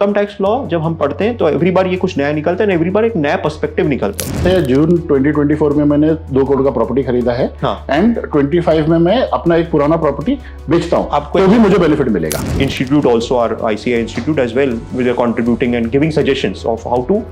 Income tax law जब हम पढ़ते हैं तो एवरी बार ये कुछ नया निकलता है, एवरी बार एक नया पर्सपेक्टिव निकलता है। जून 2024 में मैंने 2 करोड़ का प्रॉपर्टी खरीदा है एंड 25 में मैं अपना एक पुराना प्रॉपर्टी बेचता हूँ, आपको तो भी मुझे बेनिफिट मिलेगा। Institute also are ICAI institute as well with contributing and giving suggestions of how to.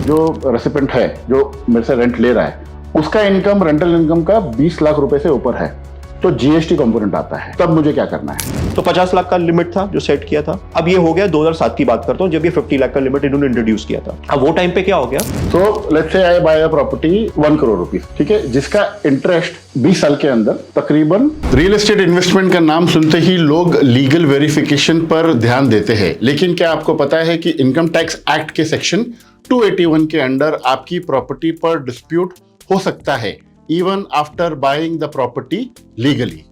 जो रेसिपेंट है जो मेरे से रेंट ले रहा है उसका इनकम रेंटल इनकम का 20 लाख रुपए से ऊपर है तो GST कंपोनेंट आता है, तब मुझे क्या करना है। तो 50 लाख का लिमिट था जो सेट किया था, अब ये हो गया 2007 की बात करता हूँ जब ये 50 लाख का लिमिट इन्होंने इंट्रोड्यूस किया था। अब वो टाइम पे क्या हो गया, तो let's say I buy a property 1 crore rupees, ठीक है, जिसका इंटरेस्ट 20 साल के अंदर तकरीबन। रियल एस्टेट इन्वेस्टमेंट का नाम सुनते ही लोग लीगल वेरिफिकेशन पर ध्यान देते हैं, लेकिन क्या आपको पता है कि इनकम टैक्स एक्ट के सेक्शन 281 के अंडर आपकी प्रॉपर्टी पर डिस्प्यूट हो सकता है even after buying the property legally.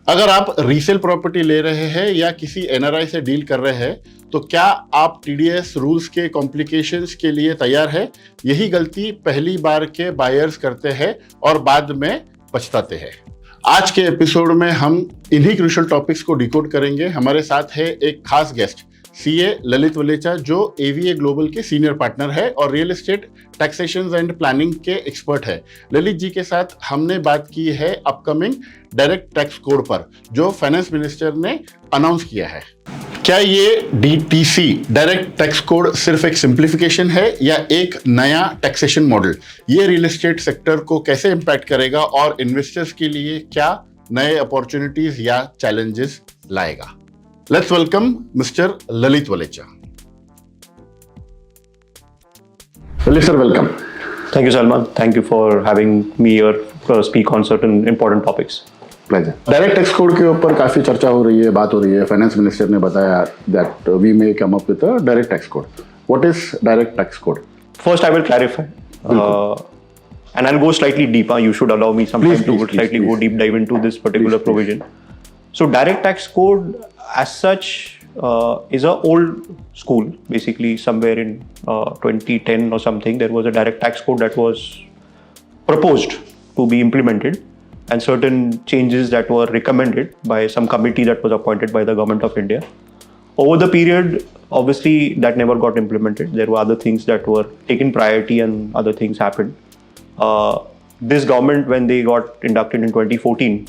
अगर आप रीसेल प्रॉपर्टी ले रहे हैं या किसी NRI से डील कर रहे हैं तो क्या आप TDS रूल्स के कॉम्प्लिकेशंस के लिए तैयार है? यही गलती पहली बार के बायर्स करते हैं और बाद में पछताते हैं। आज के एपिसोड में हम इन्हीं क्रूशियल टॉपिक्स को डिकोड करेंगे। हमारे साथ है एक खास गेस्ट CA ललित वलेचा, जो AVA ग्लोबल के सीनियर पार्टनर है और real estate taxation and planning के एक्सपर्ट है। ललित जी के साथ हमने बात की है अपकमिंग डायरेक्ट टैक्स कोड पर जो फाइनेंस मिनिस्टर ने अनाउंस किया है। क्या ये DTC डायरेक्ट टैक्स कोड सिर्फ एक सिंप्लीफिकेशन है या एक नया टैक्सेशन मॉडल? ये रियल एस्टेट सेक्टर को कैसे इम्पैक्ट करेगा और इन्वेस्टर्स के लिए क्या नए अपॉर्चुनिटीज या चैलेंजेस लाएगा? Let's welcome Mr. Lalit Walecha. Lalit sir, welcome. Thank you, Salman. Thank you for having me here to speak on certain important topics. Pleasure. Direct tax code के ऊपर काफी चर्चा हो रही है, बात हो रही है। फाइनेंस मिनिस्टर ने बताया that we may come up with a direct tax code. What is direct tax code? First, I will clarify. And I'll go slightly deeper. You should allow me some time to slightly go deep dive into this particular provision. So, direct tax code as such is a old school. Basically, somewhere in 2010 or something, there was a direct tax code that was proposed to be implemented, and certain changes that were recommended by some committee that was appointed by the government of India. Over the period, obviously, that never got implemented. There were other things that were taken priority, and other things happened. This government, when they got inducted in 2014,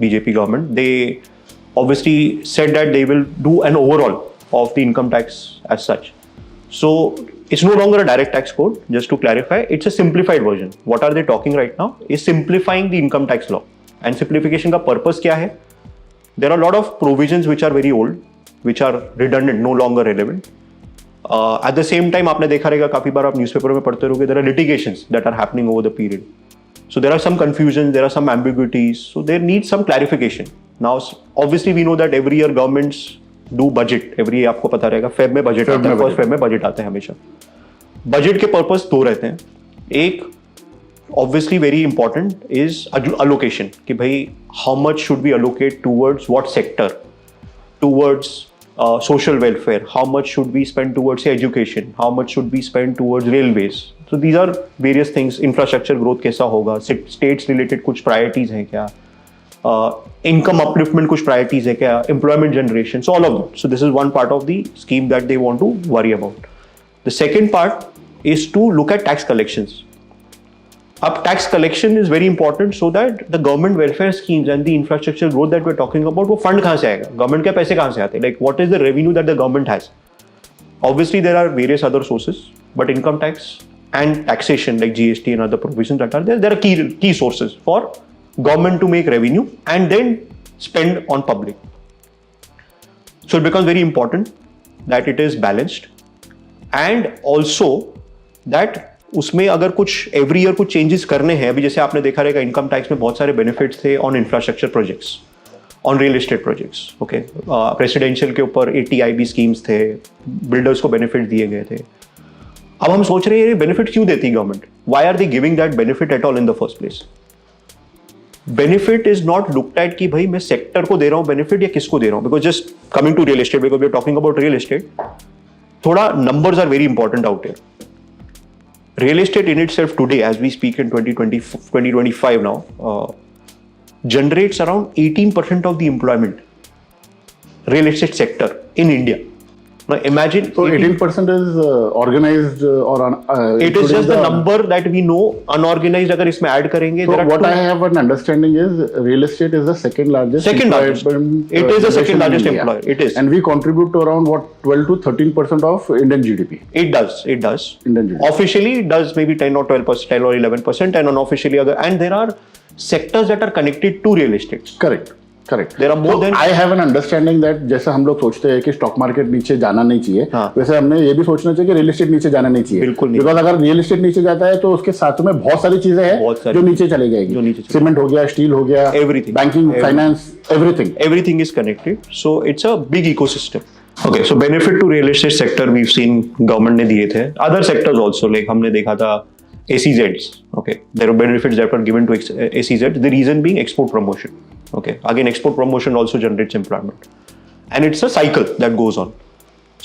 BJP government, they obviously said that they will do an overhaul of the income tax as such. So it's no longer a direct tax code. Just to clarify, it's a simplified version. What are they talking right now is simplifying the income tax law. And simplification का purpose क्या है? There are a lot of provisions which are very old, which are redundant, no longer relevant. At the same time, आपने देखा रहेगा काफी बार आप newspaper में पढ़ते रहोगे, there are litigations that are happening over the period. So there are some confusions, there are some ambiguities. So there needs some clarification. Now, obviously, we know that every year governments do budget. Every year आपको पता रहेगा Feb में budget आता है, first Feb में budget आता है हमेशा। बजट के पर्पस दो रहते हैं। एक obviously very important is allocation, कि भाई how much should we allocate towards what sector, towards social welfare, how much should we spend towards education, how much should we spend towards railways. So these are various things. Infrastructure growth कैसा होगा, states related कुछ priorities हैं क्या, income upliftment कुछ priorities है क्या, employment generation, so all of that. So this is one part of the scheme that they want to worry about. The second part is to look at tax collections. अब tax collection is very important so that the government welfare schemes and the infrastructure growth that we're talking about, वो fund कहाँ से आएगा, government के पैसे कहाँ से आते हैं, like what is the revenue that the government has? Obviously there are various other sources, but income tax and taxation like GST and other provisions that are there, there are key sources for government to make revenue and then spend on public. So it becomes very important that it is balanced, and also that उसमें अगर कुछ every year कुछ changes करने हैं, अभी जैसे आपने देखा रहेगा इनकम टैक्स में बहुत सारे बेनिफिट्स थे on infrastructure projects, on real estate projects, okay, residential के ऊपर 80IB स्कीम्स थे, बिल्डर्स को बेनिफिट दिए गए थे। अब हम सोच रहे हैं ये बेनिफिट क्यों देती government, why are they giving that benefit at all in the first place? Benefit is not looked at कि भाई मैं सेक्टर को दे रहा हूं बेनिफिट या किसको दे रहा हूं, because just coming to real estate, because we are talking about real estate, थोड़ा numbers are very important out here. Real estate in itself today, as we speak in 2025 now, generates around 18% of the employment, real estate sector in India. Now imagine. So 18% is organized or it is just the number that we know. Unorganized अगर इसमें add करेंगे. So what I have an understanding is real estate is the second largest. It is the second largest employer. It is. And we contribute to around 12 to 13% of Indian GDP. It does. Indian GDP. Officially it does maybe 10 or 12%, 10 or 11%, and unofficially and there are sectors that are connected to real estate. Correct. There are more than. I have an understanding that जैसे हम लोग सोचते हैं कि stock market नीचे जाना नहीं चाहिए, वैसे हमने ये भी सोचना चाहिए कि रियल एस्टेट नीचे जाना नहीं चाहिए. बिल्कुल नहीं. बिकॉज अगर रियल एस्टेट नीचे जाता है तो उसके साथ में बहुत सारी चीजें हैं जो नीचे चली जाएगी. सीमेंट हो गया, स्टील हो गया, everything, banking, finance, everything is connected. So it's a big ecosystem. Okay, so benefit to real estate sector we've seen government ने दिए थे. Other sectors also, like हमने देखा था SEZs. Okay, there are benefits that were given to SEZs. The reason being export promotion. Okay, again export promotion also generates employment, and it's a cycle that goes on.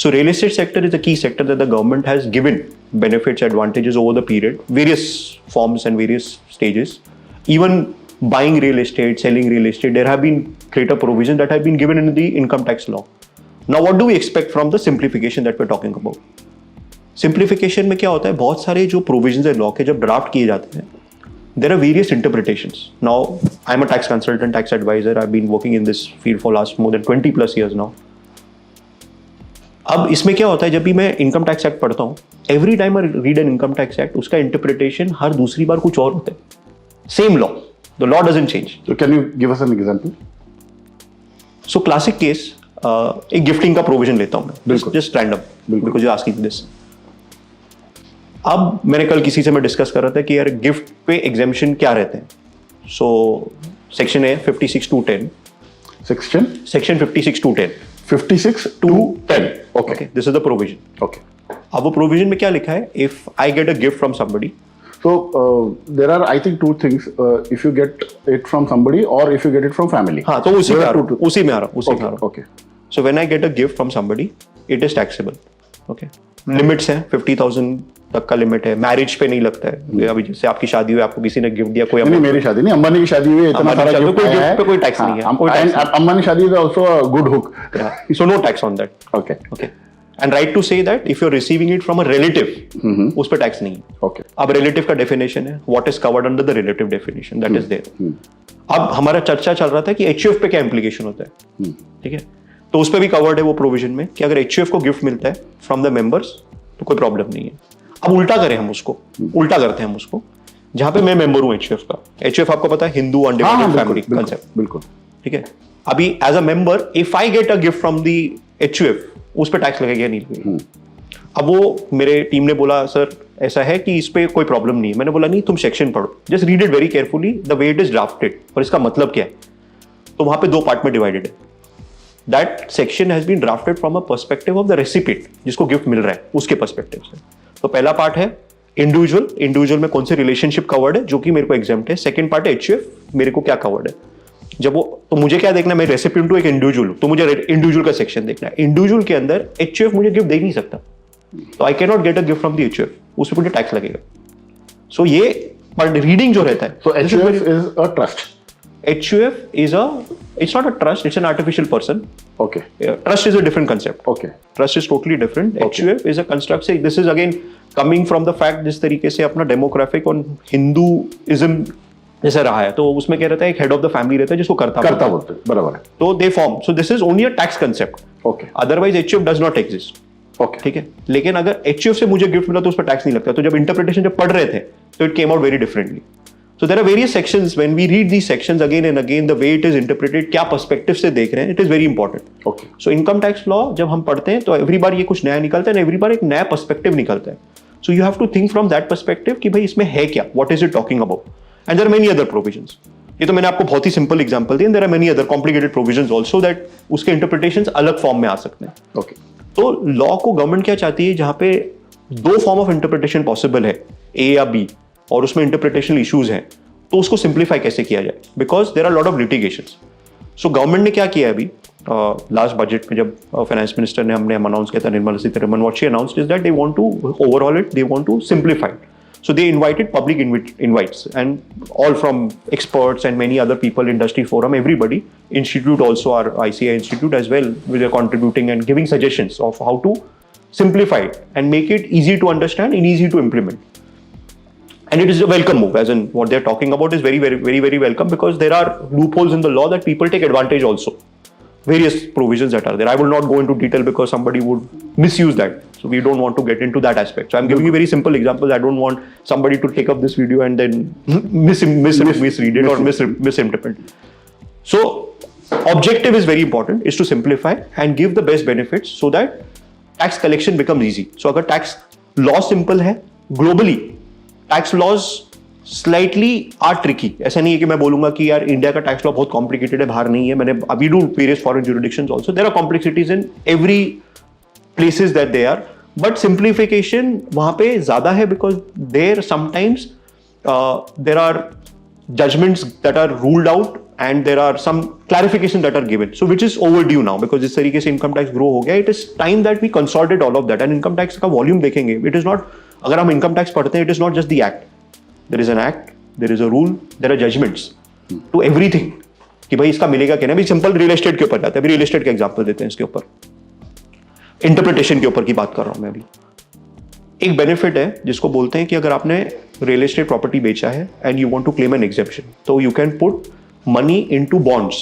So real estate sector is a key sector that the government has given benefits, advantages over the period, various forms and various stages. Even buying real estate, selling real estate, there have been greater provisions that have been given in the income tax law. Now what do we expect from the simplification that we're talking about? Simplification में क्या होता है, बहुत सारे जो provisions है law के जब draft किए जाते हैं, there are various interpretations. Now, I'm a tax consultant, tax advisor. I've been working in this field for last more than 20 plus years now. अब इसमें क्या होता है, जब भी मैं इनकम टैक्स एक्ट पढ़ता हूँ, every time I read an income tax act, उसका interpretation हर दूसरी बार कुछ और होता है. Same law. The law doesn't change. So can you give us an example? So classic case, एक गिफ्टिंग का प्रोविजन लेता हूँ मैं. Just random. Because you're asking this. अब मैंने कल किसी से मैं डिस्कस कर रहा था कि यार गिफ्ट पे एग्जेम्पशन क्या रहते हैं. सो सेक्शन है 56(2)(10. Section 56(2)(10. 56(2)(10. Okay, this is the provision. Okay, अब वो प्रोविजन में क्या लिखा है, if I get a gift from somebody. So there are, I think, two things. If you get it from somebody or if you get it from family. हाँ, तो उसी में आ रहा. Okay. So when I get a gift from somebody, it is taxable. Okay. Limits हैं, 50,000 तक का limit है. Marriage पे नहीं लगता है. अभी जैसे आपकी शादी हुई, आपको किसी ने गिफ्ट दिया, कोई नहीं, मेरी शादी नहीं, अंबानी की शादी हुई, इतना सारा गिफ्ट है, पे कोई टैक्स नहीं है. अंबानी शादी is also a good hook. So no tax on that. Okay. And right to say that if you're receiving it from a relative, उस पे टैक्स नहीं है. Okay. अब रिलेटिव का डेफिनेशन है, what is covered under the relative definition, that is there. अब हमारा चर्चा चल रहा था कि HUF पे क्या इम्प्लीकेशन होता है. ठीक है, तो उस पर भी कवर्ड है वो प्रोविजन में कि अगर HUF को गिफ्ट मिलता है फ्रॉम द मेंबर्स तो कोई प्रॉब्लम नहीं है. अब उल्टा करते हैं हम उसको, जहां पे मैं मेंबर हूं HUF का. HUF आपको पता है, हिंदू अनडिवाइडेड फैमिली कंसेप्ट. बिल्कुल. ठीक है, अभी as a member if I get a gift from the HUF, उस पर टैक्स लगेगा नहीं लगेगा. अब वो मेरे टीम ने बोला सर ऐसा है कि इस पे कोई प्रॉब्लम नहीं है. मैंने बोला नहीं, तुम सेक्शन पढ़ो, just read it very carefully, the way it is drafted, और इसका मतलब क्या है. तो वहां पे दो पार्ट में डिवाइडेड है. That section has been drafted from a perspective of the recipient, जिसको गिफ्ट मिल रहा है उसके पर्सपेक्टिव से. तो पहला पार्ट है इंडिविजुअल में कौन से रिलेशनशिप कवर्ड है जो कि मेरे को एग्जाम्प्ट है. सेकंड पार्ट है HUF, मेरे को क्या कवर्ड है. जब वो, तो मुझे क्या देखना है, मैं रेसिपिएंट हूं, एक इंडिविजुअल हूं, तो मुझे इंडिविजुअल का सेक्शन देखना है. इंडिविजुअल के अंदर HUF मुझे गिफ्ट दे नहीं सकता, तो I can not gate a gift from the HUF, उस पर मुझे टैक्स लगेगा. सो ये रीडिंग जो रहता है. So HUF is a trust. HUF is it's not a trust, it's an artificial person. Okay. Trust is a different concept. Okay. Trust is totally different. Okay. HUF is a construct. Say this is again coming from the fact जिस तरीके से अपना demographic और Hinduism जैसे रहा है, तो उसमें क्या रहता है, एक हेड ऑफ द फैमिली रहता है जिसको करता बोलते हैं. बराबर है. तो they form. So this is only a tax concept. Okay. Otherwise HUF does not exist. Okay. ठीक है, लेकिन अगर HUF से मुझे गिफ्ट मिला तो उस पर टैक्स नहीं लगता. तो जब इंटरप्रिटेशन जब पढ़ रहे थे तो it came out very differently. So there are various sections. When we read these sections again and again, the way it is interpreted, क्या पर्सपेक्टिव से देख रहे हैं, it is very important. Okay. So income tax law जब हम पढ़ते हैं तो एवरी बार ये कुछ नया निकलता है, एवरी बार एक नया पर्सपेक्टिव निकलता है. So you have to think from that perspective कि भाई इसमें है क्या, what is it talking about, and there are many other provisions. ये तो मैंने आपको बहुत ही सिंपल एग्जांपल दिया. There are many other complicated provisions also that उसके इंटरप्रिटेशंस अलग फॉर्म में आ सकते हैं. Okay. तो लॉ को गवर्नमेंट क्या चाहती है, जहां पे दो फॉर्म ऑफ इंटरप्रिटेशन पॉसिबल है, A या B, और उसमें इंटरप्रिटेशनल इश्यूज हैं, तो उसको सिंप्लीफाई कैसे किया जाए, because there are lot of litigations. So government ने क्या किया है अभी लास्ट बजट में, जब फाइनेंस मिनिस्टर ने हमने अनाउंस किया था, Nirmala Sitharaman, what she announced is that they want to overall it, they want to simplify. So they invited public invites, and all from experts and many other people, industry forum, everybody. Institute also, our ICI Institute as well, they are contributing and giving suggestions of how to simplify it and make it easy to understand and easy to implement. And it is a welcome move, as in what they're talking about is very, very, very, very welcome, because there are loopholes in the law that people take advantage also. Various provisions that are there. I will not go into detail because somebody would misuse that. So we don't want to get into that aspect. So I'm giving you very simple examples. I don't want somebody to take up this video and then misread it or misinterpret. So objective is very important, is to simplify and give the best benefits so that tax collection becomes easy. So अगर tax law simple है, globally tax laws slightly are tricky. ऐसा नहीं है कि मैं बोलूंगा कि यार इंडिया का टैक्स लॉ बहुत कॉम्प्लिकेटेड है, बाहर नहीं है. मैंने अभी do various foreign jurisdictions also. There are complexities in every places that they are, but simplification वहां पे ज्यादा है, because there sometimes there are judgments that are ruled out and there are some clarification that are given, so which is overdue now, because जिस तरीके से income tax grow हो गया, it is time that we consolidate all of that. And income tax का volume देखेंगे, it is not, अगर हम income tax पढ़ते हैं, it is not just the act. There is an act, there is a rule, there are judgments to everything, कि भाई इसका मिलेगा क्या नहीं. अभी सिंपल रियल एस्टेट के ऊपर जाते हैं. अभी रियल एस्टेट का एग्जांपल देते हैं. इसके ऊपर इंटरप्रिटेशन के ऊपर की बात कर रहा हूं मैं अभी. एक बेनिफिट है जिसको बोलते हैं कि अगर आपने रियल एस्टेट प्रॉपर्टी बेचा है and you want to claim an exemption, तो you can put money into bonds.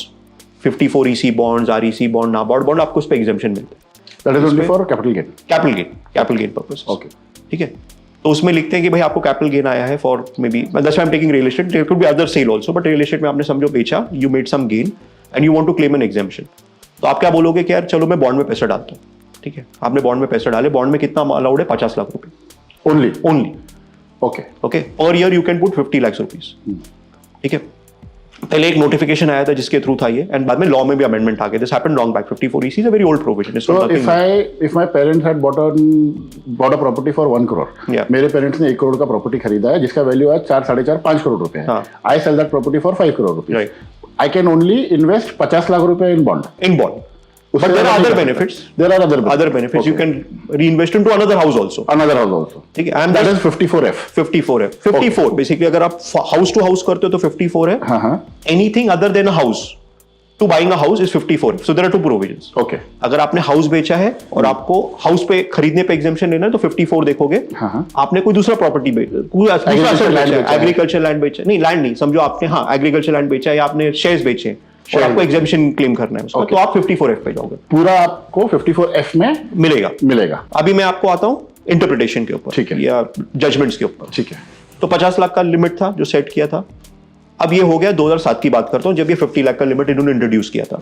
54 EC bonds, REC bond, NABARD bond, आपको उस पर एग्जेम्पशन मिलता है. That is only for capital gain. Capital gain purpose. Okay, ठीक है. तो उसमें लिखते हैं कि भाई आपको कैपिटल गेन आया है for may be, that's why I am taking real estate, there could be other sale also, but real estate में आपने समझो बेचा, you made some gain and you want to claim an exemption. तो आप क्या बोलोगे कि यार चलो मैं बॉन्ड में पैसा डालता हूँ. ठीक है, आपने बॉन्ड में पैसा डाले. बॉन्ड में कितना अलाउड है? 50 लाख रुपए only. Okay. Per year you can put 50 lakh rupees. ठीक है. पहले एक नोटिफिकेशन आया था जिसके थ्रू था ये, एंड बाद में लॉ में भी अमेंडमेंट आ गया. This happened long back. 54 EC is a very old provision. So if my parents had bought a property for 1 crore, मेरे पेरेंट्स ने 1 crore का प्रॉपर्टी खरीदा है जिसका वैल्यू आज 4, 4.5, 5 crore रुपए है. I sell that property for 5 crore rupees. I can only invest 50 lakh रुपए in bond. But there are other benefits. There are other benefits. Okay. You can reinvest into another house also. ठीक है. And that is 54F. 54 basically. अगर आप house to house करते हो तो 54 है. Anything other than a house to buying a house is 54. So there are two provisions. Okay. अगर आपने हाउस बेचा है और आपको हाउस पे खरीदने पे एग्जेम्पशन लेना है तो 54 देखोगे. आपने कोई दूसरा प्रॉपर्टी एग्रीकल्चर लैंड बेचा, नहीं लैंड नहीं समझो आपने, हाँ एग्रीकल्चर लैंड बेचा या आपने शेयर्स बेचे और आपको एग्जेम्पशन क्लेम करना है उसका, तो आप 54F पे जाओगे. पूरा आपको 54F में मिलेगा. अभी मैं आपको आता हूँ इंटरप्रिटेशन के ऊपर, ठीक है, या जजमेंट्स के ऊपर. ठीक है. तो 50 लाख का लिमिट था जो सेट किया था. अब ये हो गया 2007 की बात करता हूँ, जब ये 50 लाख का लिमिट इन्होंने इंट्रोड्यूस किया था.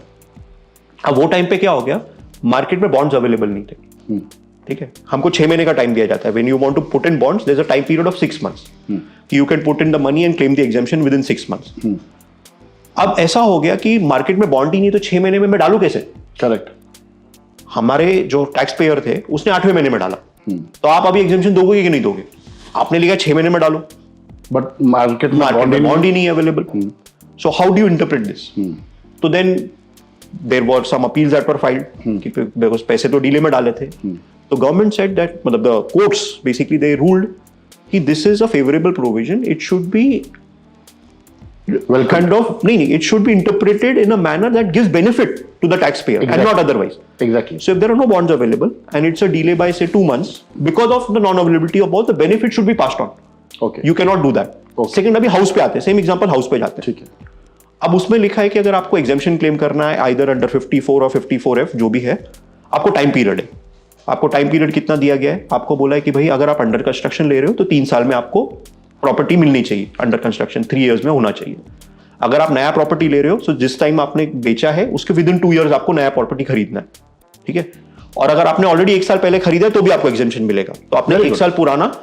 अब वो टाइम पे क्या हो गया, मार्केट में बॉन्ड्स अवेलेबल नहीं थे. ठीक है. हमको 6 महीने का टाइम दिया जाता है. When you want to put in bonds, there is a time period of 6 months. You can put in the money and claim the exemption within 6 months. अब ऐसा हो गया कि मार्केट में बॉन्ड ही नहीं, तो 6 महीने में मैं डालू कैसे? करेक्ट. हमारे जो टैक्स पेयर थे उसने 8वें महीने में डाला. तो आप अभी एग्जेम्पशन दोगे कि नहीं दोगे? आपने लिखा 6 महीने में डालो, बट मार्केट में बॉन्ड ही नहीं है available. So how do you interpret this? तो then there were some appeals that were filed कि बिकॉज़ पैसे तो डीले में डाले थे. तो गवर्नमेंट सेड दैट, मतलब the courts basically they ruled कि this is a favourable provision, it should be kind of, it should be interpreted in a manner that gives benefit to the taxpayer. Exactly. And not otherwise. Exactly. So if there are no bonds available and it's a delay by say 2 months because of the non-availability of bonds, the benefit should be passed on. Okay. You cannot do that. Okay. Second, अभी house पे आते हैं. Same example house पे जाते हैं. ठीक है. अब उसमें लिखा है कि अगर आपको एग्जेम्पशन क्लेम करना है आइदर अंडर 54 और 54F जो भी है, आपको टाइम पीरियड है. आपको टाइम पीरियड कितना दिया गया है? आपको बोला है कि भाई अगर आप अंडर कंस्ट्रक्शन ले रहे हो तो 3 साल में आपको प्रॉपर्टी मिलनी चाहिए. अंडर कंस्ट्रक्शन 3 years में होना चाहिए. अगर आप नया प्रॉपर्टी ले रहे हो तो जिस टाइम आपने बेचा है उसके विद इन 2 years आपको नया प्रॉपर्टी खरीदना है. ठीक है. और अगर आपने ऑलरेडी 1 साल पहले खरीदा है तो भी आपको एग्जेम्पशन मिलेगा. तो आपने 1 साल पुराना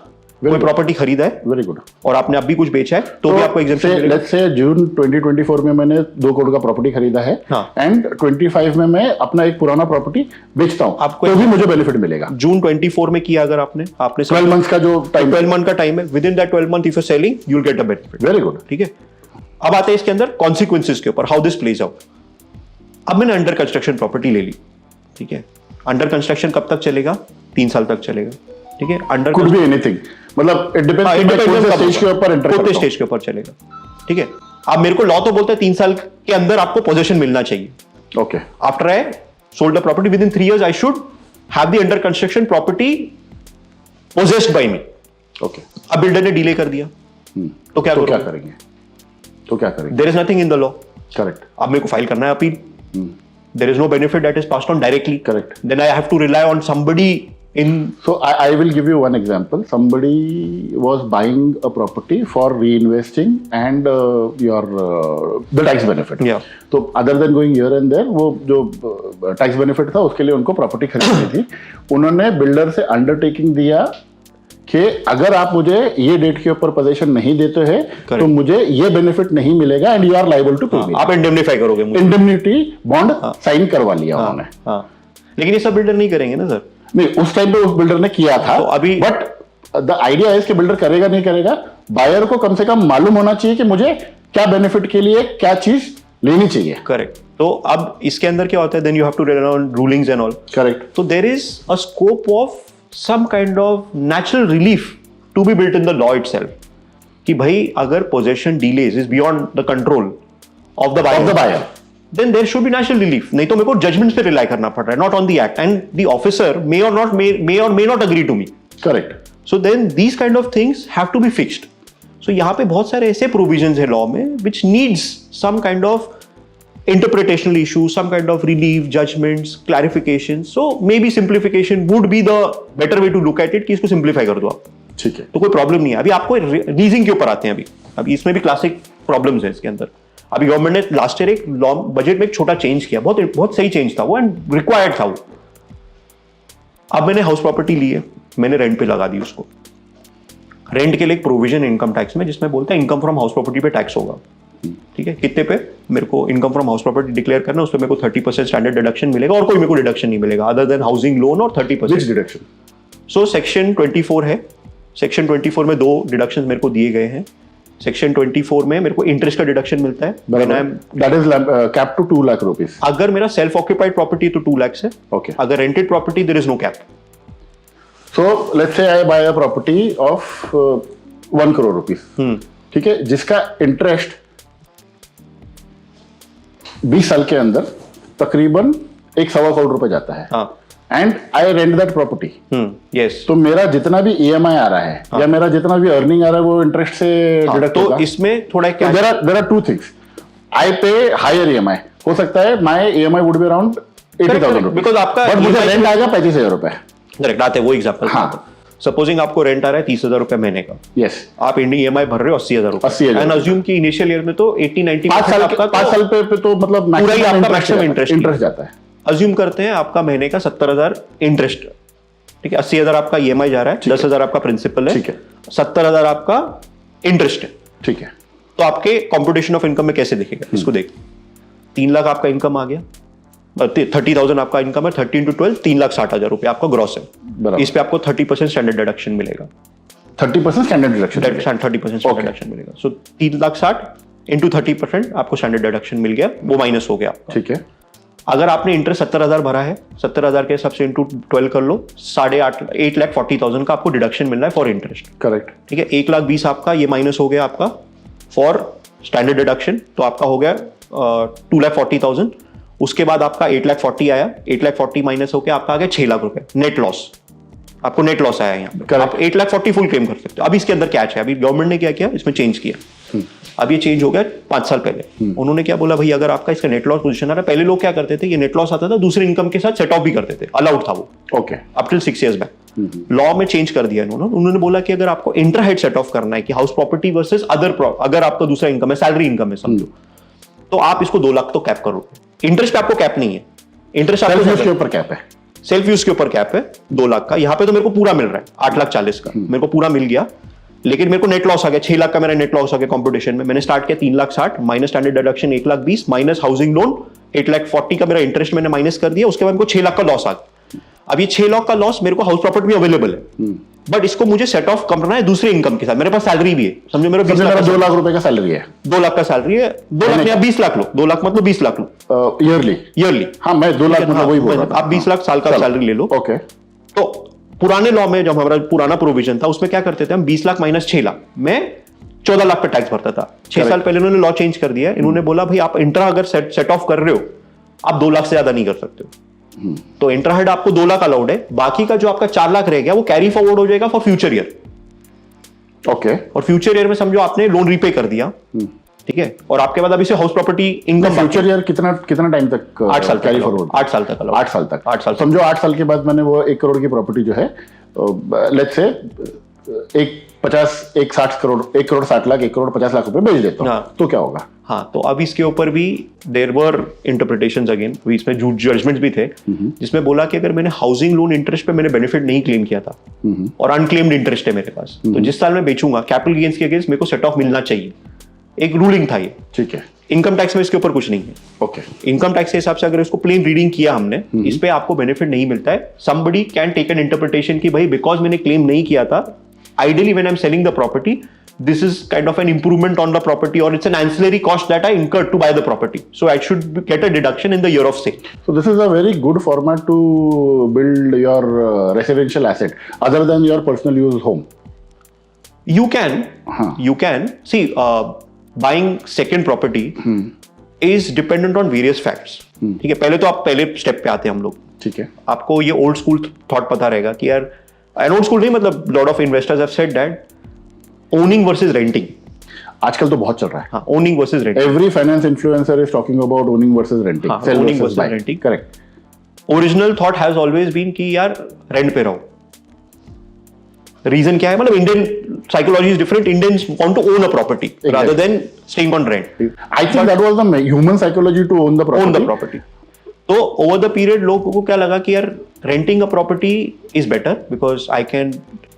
कोई प्रॉपर्टी खरीदा है, वेरी गुड, और आपने अभी कुछ बेचा है तो भी आपको एग्जेम्पशन मिलेगा. लेट्स से जून 2024 में मैंने 2 crore का प्रॉपर्टी खरीदा है एंड 25 में मैं अपना एक पुराना प्रॉपर्टी बेचता हूं, आपको तो भी मुझे बेनिफिट मिलेगा. जून 24 में किया अगर आपने 12 months का जो टाइम, 12 month का टाइम है, within that 12 month if you are selling you will get a benefit. Very good. ठीक है. अब आते हैं इसके अंदर कॉन्सिक्वेंसेस के ऊपर, हाउ दिस प्लेज आउट. अब मैंने अंडर कंस्ट्रक्शन प्रॉपर्टी ले ली. ठीक है. अंडर कंस्ट्रक्शन कब तक चलेगा? 3 साल तक चलेगा. ठीक है. अंडर कुड बी एनीथिंग, मतलब इट डिपेंड्स स्टेज के ऊपर एंटर कौन स्टेज के ऊपर चलेगा, ठीक है। अब मेरे को लॉ तो बोलता है 3 साल के अंदर आपको पोजेशन मिलना चाहिए। Okay, after I sold the property within 3 years I should have the under construction property possessed by me. Okay, अब बिल्डर ने डिले कर दिया तो क्या करेंगे? There is nothing in the law. Correct. अब मेरे को फाइल करना है appeal, there is no benefit that is passed on directly, Correct. Then I have to rely on somebody in So I will give you one example. Somebody was buying a property for reinvesting and the tax benefit. Yeah. तो other than going here and there, वो जो tax benefit था उसके लिए उनको property खरीदनी थी। उन्होंने बिल्डर से अंडरटेकिंग दिया कि अगर आप मुझे ये डेट के ऊपर पोजीशन नहीं देते हैं तो मुझे ये बेनिफिट नहीं मिलेगा and you are liable to pay. आप इंडेमनिफाई करोगे मुझे। इंडेमनिटी बॉन्ड साइन करवा लिया उन्होंने। हाँ, लेकिन ये सब बिल्डर नहीं करेंगे ना सर। नहीं, उस टाइम पे उस बिल्डर ने किया था, तो अभी बट द आइडिया है कि बिल्डर करेगा नहीं करेगा, बायर को कम से कम मालूम होना चाहिए कि मुझे क्या बेनिफिट के लिए क्या चीज लेनी चाहिए। करेक्ट। तो अब इसके अंदर क्या होता है, then you have to rely on rulings and all. Correct. तो there is a scope of some kind of natural relief to be built in the law itself, कि भाई अगर possession delays is beyond the control of the buyer, then there should be natural relief. नहीं तो मेरे को judgements पे rely करना पड़ रहा है, not on the act, and the officer may or may not agree to me. Correct. So then these kind of things have to be fixed. So यहाँ पे बहुत सारे ऐसे provisions है law में which needs some kind of interpretational issue, some kind of relief, judgments, clarification. So maybe simplification would be the better way to look at it, कि इसको simplify कर दो आप। ठीक है। तो कोई प्रॉब्लम नहीं है। अभी आपको लीजिंग के ऊपर आते हैं। अभी इसमें भी क्लासिक प्रॉब्लम्स है इसके अंदर। अभी गवर्नमेंट ने लास्ट ईयर एक लॉ बजट में एक छोटा चेंज किया, बहुत सही चेंज था वो एंड रिक्वायर्ड था वो। अब मैंने हाउस प्रॉपर्टी ली है, मैंने रेंट पे लगा दी उसको। रेंट के लिए एक प्रोविजन इनकम टैक्स में जिसमें बोलते हैं इनकम फ्रॉम हाउस प्रॉपर्टी पे टैक्स होगा, ठीक है। कितने पे? मेरे को income from house property declare करना, उस पर मेरे को 30% स्टैंडर्ड डिडक्शन मिलेगा और कोई मेरे को डिडक्शन नहीं मिलेगा अदर देन हाउसिंग लोन और 30% डिडक्शन। सो सेक्शन 24 है, सेक्शन 24 में 2 डिडक्शन मेरे को दिए गए हैं। सेक्शन 24 में मेरे को इंटरेस्ट का डिडक्शन मिलता है, that is cap to 2 lakh rupees. अगर मेरा सेल्फ ऑक्यूपाइड प्रॉपर्टी तो 2 लाख है। ओके। अगर rented property there is no cap. So let's say I buy a property of 1 crore rupees, ठीक है, जिसका इंटरेस्ट 20 साल के अंदर तकरीबन 1.25 करोड़ रुपए जाता है। हाँ। And I rent that property. Yes. तो मेरा जितना भी ईएमआई आ रहा है या मेरा जितना भी अर्निंग आ रहा है वो इंटरेस्ट से डिडक्ट होगा। तो इसमें थोड़ा क्या, देयर आर 2 थिंग्स। आई पे हायर ईएमआई, हो सकता है my EMI would be around 80,000 because आपका बट मुझे रेंट आएगा 35,000 रुपए। करेक्ट, आते वो एग्जांपल। हाँ। सपोजिंग आपको रेंट आ रहा है 30,000 रुपए महीने का। यस। आप ईएमआई भर रहे हो 80,000 रुपए। 80,000 एंड अज्यूम कि इनिशियल ईयर में तो 80-90 5 साल पे तो मतलब पूरा ही आपका मैक्सिमम इंटरेस्ट जाता है। अज्यूम करते हैं आपका महीने का 70,000 इंटरेस्ट, ठीक है। 80,000 आपका ईएमआई जा रहा है, 10,000 आपका प्रिंसिपल है, ठीक है। 70,000 आपका इंटरेस्ट है, ठीक है। तो आपके कॉम्पिटिशन ऑफ इनकम में कैसे दिखेगा इसको देख। 3 लाख आपका इनकम आ गया, 30,000 आपका इनकम है, 30 into 12 3,60,000 रुपए आपका ग्रॉस है। इस पे आपको 30% स्टैंडर्ड डिडक्शन मिलेगा। 30% स्टैंडर्ड डिडक्शन। 30% स्टैंडर्ड डिडक्शन मिलेगा। सो 3,60,000 into 30% आपको स्टैंडर्ड डिडक्शन मिल गया, वो माइनस हो गया आपका। ठीक है। अगर आपने इंटरेस्ट 70,000 भरा है, 70,000 के हिसाब से इंटू 12 कर लो, 8,40,000 का आपको डिडक्शन मिल रहा है फॉर इंटरेस्ट। करेक्ट। ठीक है। 1,20,000 आपका ये माइनस हो गया आपका फॉर स्टैंडर्ड डिडक्शन, तो आपका हो गया 2,40,000। उसके बाद आपका 8,40,000 आया, 8,40,000 माइनस होकर आपका आ गया 6 लाख रुपए नेट लॉस। आपको नेट लॉस आया यहाँ पे, आप 8,40,000 फुल क्लेम कर सकते हो। अब इसके अंदर कैच है, अभी गवर्नमेंट ने क्या किया, इसमें चेंज किया। अब ये चेंज हो गया 5 साल पहले। उन्होंने क्या बोला, भाई अगर आपका इसका नेट लॉस पोजीशन आ रहा है, पहले लोग क्या करते थे, ये नेट लॉस आता था दूसरे इनकम के साथ सेट ऑफ भी करते थे, अलाउड था वो। Okay. Up till 6 years back law में चेंज कर दिया उन्होंने बोला कि अगर आपको इंटर हेड सेट ऑफ करना है कि हाउस प्रॉपर्टी वर्सेस अदर, अगर आपका दूसरा इनकम है, सैलरी इनकम है समझो, तो आप इसको 2 लाख तो कैप करो। इंटरेस्ट पे आपको कैप नहीं है, इंटरेस्ट के ऊपर कैप है, सेल्फ यूज के ऊपर कैप है 2 लाख का। यहाँ पे तो मेरे को पूरा मिल रहा है 8,40,000 का, मेरे को पूरा मिल गया। लेकिन मेरे को नेट लॉस आ गया 6 लाख का, मेरा नेट लॉस आ गया कंपटीशन में। मैंने स्टार्ट किया 3,60,000 minus standard deduction 1,20,000 minus housing loan 8,40,000 का मेरा इंटरेस्ट मैंने माइनस कर दिया। उसके बाद मेरे को 6 लाख का लॉस आ गया। अब ये 6 लाख का लॉस मेरे को हाउस प्रॉपर्टी में अवेलेबल है, बट इसको मुझे सेट ऑफ करना है दूसरे इनकम के साथ। मेरे पास सैलरी भी है, समझो मेरा 2 लाख रुपए का सैलरी है, 2 लाख का सैलरी है, 2 लाख या 20 लाख लो, 2 लाख मतलब 20 लाख लो ईयरली। ईयरली। हाँ, मैं 2 लाख मतलब वही बोल रहा था। आप 20 लाख साल का सैलरी ले लो। ओके। तो पुराने लॉ में जब हमारा पुराना प्रोविजन था उसमें क्या करते थे हम 20 लाख माइनस 6 लाख में 14 लाख पे टैक्स भरता था। 6 साल पहले इन्होंने लॉ चेंज कर दिया, इन्होंने बोला भाई आप इंट्रा अगर सेट ऑफ कर रहे हो आप 2 लाख से ज्यादा नहीं कर सकते हो। तो इंट्रा हेड आपको 2 लाख अलाउड है, बाकी का जो आपका 4 लाख रह गया वो कैरी फॉरवर्ड हो जाएगा फॉर फ्यूचर ईयर। ओके। और फ्यूचर ईयर में समझो आपने लोन रीपे कर दिया, ठीक है, और आपके बाद अभी से house property income future year कितना टाइम तक 8 साल कैरी फॉरवर्ड? 8 साल तक 8 साल तक 8 साल समझो 8 साल के बाद मैंने वो 1 करोड़ की प्रॉपर्टी जो है लेट्स से 1 करोड़ 60 लाख 1 करोड़ 50 लाख रुपए बेच देता हूं, हाँ। तो क्या होगा? हाँ, तो अब इसके ऊपर भी देयर वर इंटरप्रिटेशंस अगेन, इसमें जजमेंट्स भी थे जिसमें बोला कि अगर मैंने हाउसिंग लोन इंटरेस्ट पे मैंने बेनिफिट नहीं क्लेम किया था और अनक्लेम्ड इंटरेस्ट है मेरे पास, तो जिस साल मैं बेचूंगा कैपिटल गेन्स के अगेंस्ट मेरे को सेट ऑफ मिलना चाहिए। एक रूलिंग था ये, ठीक है। इनकम टैक्स में इसके ऊपर कुछ नहीं है। ओके। इनकम टैक्स के हिसाब से अगर इसको प्लेन रीडिंग किया हमने, इस पे आपको बेनिफिट नहीं मिलता है। Somebody can take an interpretation कि भाई बिकॉज मैंने क्लेम नहीं किया था, ideally when I am selling the property this is kind of an improvement on the property or it's an ancillary cost that I incurred to buy the property, so I should get a deduction in the year of sale. So this is a very good format to build your residential asset other than your personal use home. You can see buying second property is dependent on various facts. ठीक है, पहले तो आप पहले step पे आते हैं हम लोग, ठीक है। आपको ये ओल्ड स्कूल थॉट पता रहेगा कि यार, एंड ओल्ड स्कूल नहीं मतलब lot of investors have said that owning versus renting आजकल तो बहुत चल रहा है। हाँ, owning versus renting. Every finance influencer is talking about owning versus renting. हाँ, owning versus renting, correct. Original thought has always been कि यार रेंट पे रहो। रीजन क्या है, मतलब Indian psychology is different, Indians want to own a property rather than staying on rent. I think that was the human psychology to own the property. तो over the period लोगों को क्या लगा कि यार renting a property is better because I can